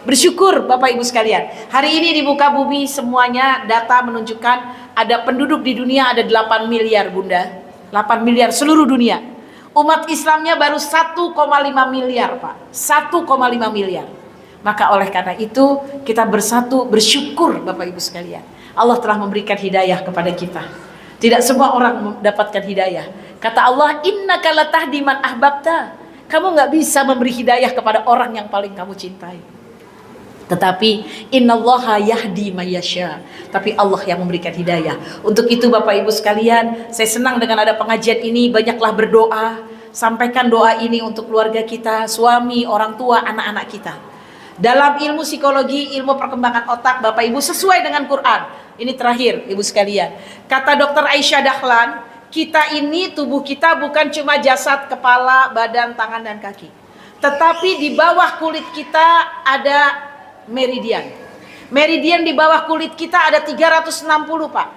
Bersyukur Bapak Ibu sekalian. Hari ini di muka bumi semuanya data menunjukkan ada penduduk di dunia ada 8 miliar, Bunda. 8 miliar seluruh dunia. Umat Islamnya baru 1,5 miliar, Pak. 1,5 miliar. Maka oleh karena itu kita bersatu bersyukur Bapak Ibu sekalian. Allah telah memberikan hidayah kepada kita. Tidak semua orang mendapatkan hidayah. Kata Allah, innaka latahdi man ahbabta. Kamu nggak bisa memberi hidayah kepada orang yang paling kamu cintai. Tetapi innallaha yahdi mayyasha. Tapi Allah yang memberikan hidayah. Untuk itu Bapak Ibu sekalian, saya senang dengan ada pengajian ini. Banyaklah berdoa. Sampaikan doa ini untuk keluarga kita, suami, orang tua, anak-anak kita. Dalam ilmu psikologi, ilmu perkembangan otak, Bapak Ibu, sesuai dengan Quran. Ini terakhir Ibu sekalian. Kata Dr. Aisyah Dahlan, kita ini, tubuh kita bukan cuma jasad, kepala, badan, tangan, dan kaki. Tetapi di bawah kulit kita ada meridian. Meridian di bawah kulit kita ada 360, Pak.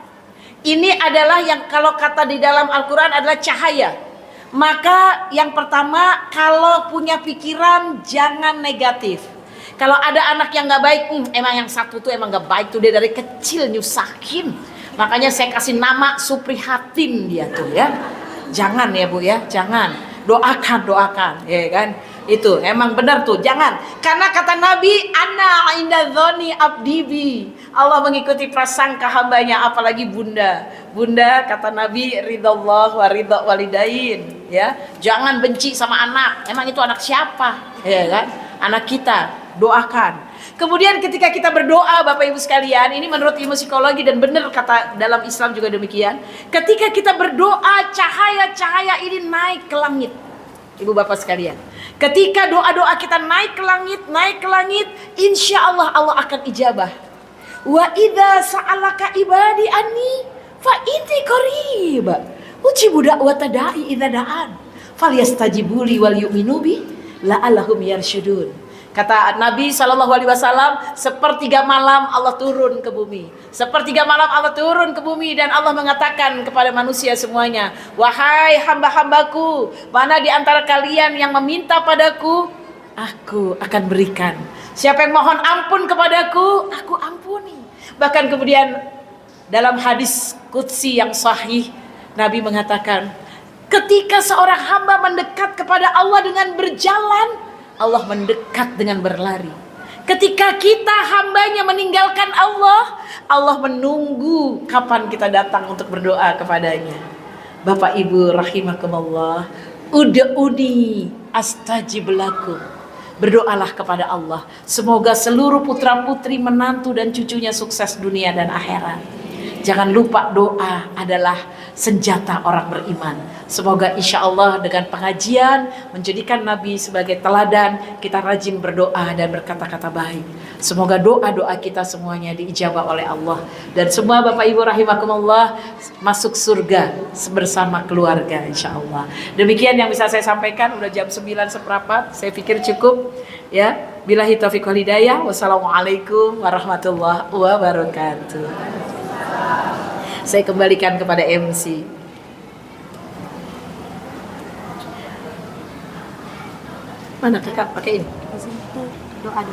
Ini adalah yang kalau kata di dalam Al-Quran adalah cahaya. Maka yang pertama, kalau punya pikiran jangan negatif. Kalau ada anak yang gak baik, emang yang satu tuh emang gak baik tuh, dia dari kecil nyusahin. Makanya saya kasih nama Suprihatin dia tuh ya. Jangan ya Bu ya, jangan. Doakan, ya kan? Itu emang benar tuh, jangan. Karena kata Nabi, ana inda dzoni abdibi. Allah mengikuti prasangka hambanya, apalagi bunda. Bunda kata Nabi, ridallah wa ridha walidain, ya. Jangan benci sama anak. Emang itu anak siapa? Ya kan? Anak kita. Doakan. Kemudian ketika kita berdoa Bapak Ibu sekalian, ini menurut ilmu psikologi dan benar kata dalam Islam juga demikian. Ketika kita berdoa, cahaya-cahaya ini naik ke langit. Ibu Bapak sekalian, ketika doa-doa kita naik ke langit, insya Allah Allah akan ijabah. Wa idza sa'alaka ibadi anni fa inni qarib ujibu da'wata da'i idza da'an falyastajibuli wal yu'minu bi la'allahum yarsyudun. Kata Nabi SAW, sepertiga malam Allah turun ke bumi. Sepertiga malam Allah turun ke bumi dan Allah mengatakan kepada manusia semuanya, wahai hamba-hambaku, mana di antara kalian yang meminta padaku, aku akan berikan. Siapa yang mohon ampun kepadaku, aku ampuni. Bahkan kemudian dalam hadis qudsi yang sahih, Nabi mengatakan, ketika seorang hamba mendekat kepada Allah dengan berjalan, Allah mendekat dengan berlari. Ketika kita hambanya meninggalkan Allah, Allah menunggu kapan kita datang untuk berdoa kepadanya. Bapak Ibu rahimakumullah, ud'uni astajib lakum. Berdoalah kepada Allah. Semoga seluruh putra putri, menantu dan cucunya sukses dunia dan akhirat. Jangan lupa doa adalah senjata orang beriman. Semoga insya Allah dengan pengajian menjadikan Nabi sebagai teladan, kita rajin berdoa dan berkata-kata baik. Semoga doa-doa kita semuanya diijabah oleh Allah. Dan semua Bapak Ibu rahimakumullah masuk surga bersama keluarga insya Allah. Demikian yang bisa saya sampaikan, udah jam 9:15, saya pikir cukup ya. Billahi taufiq wal hidayah. Wassalamualaikum warahmatullahi wabarakatuh. Saya kembalikan kepada MC. Mana kakak pakai ini? Doa dulu.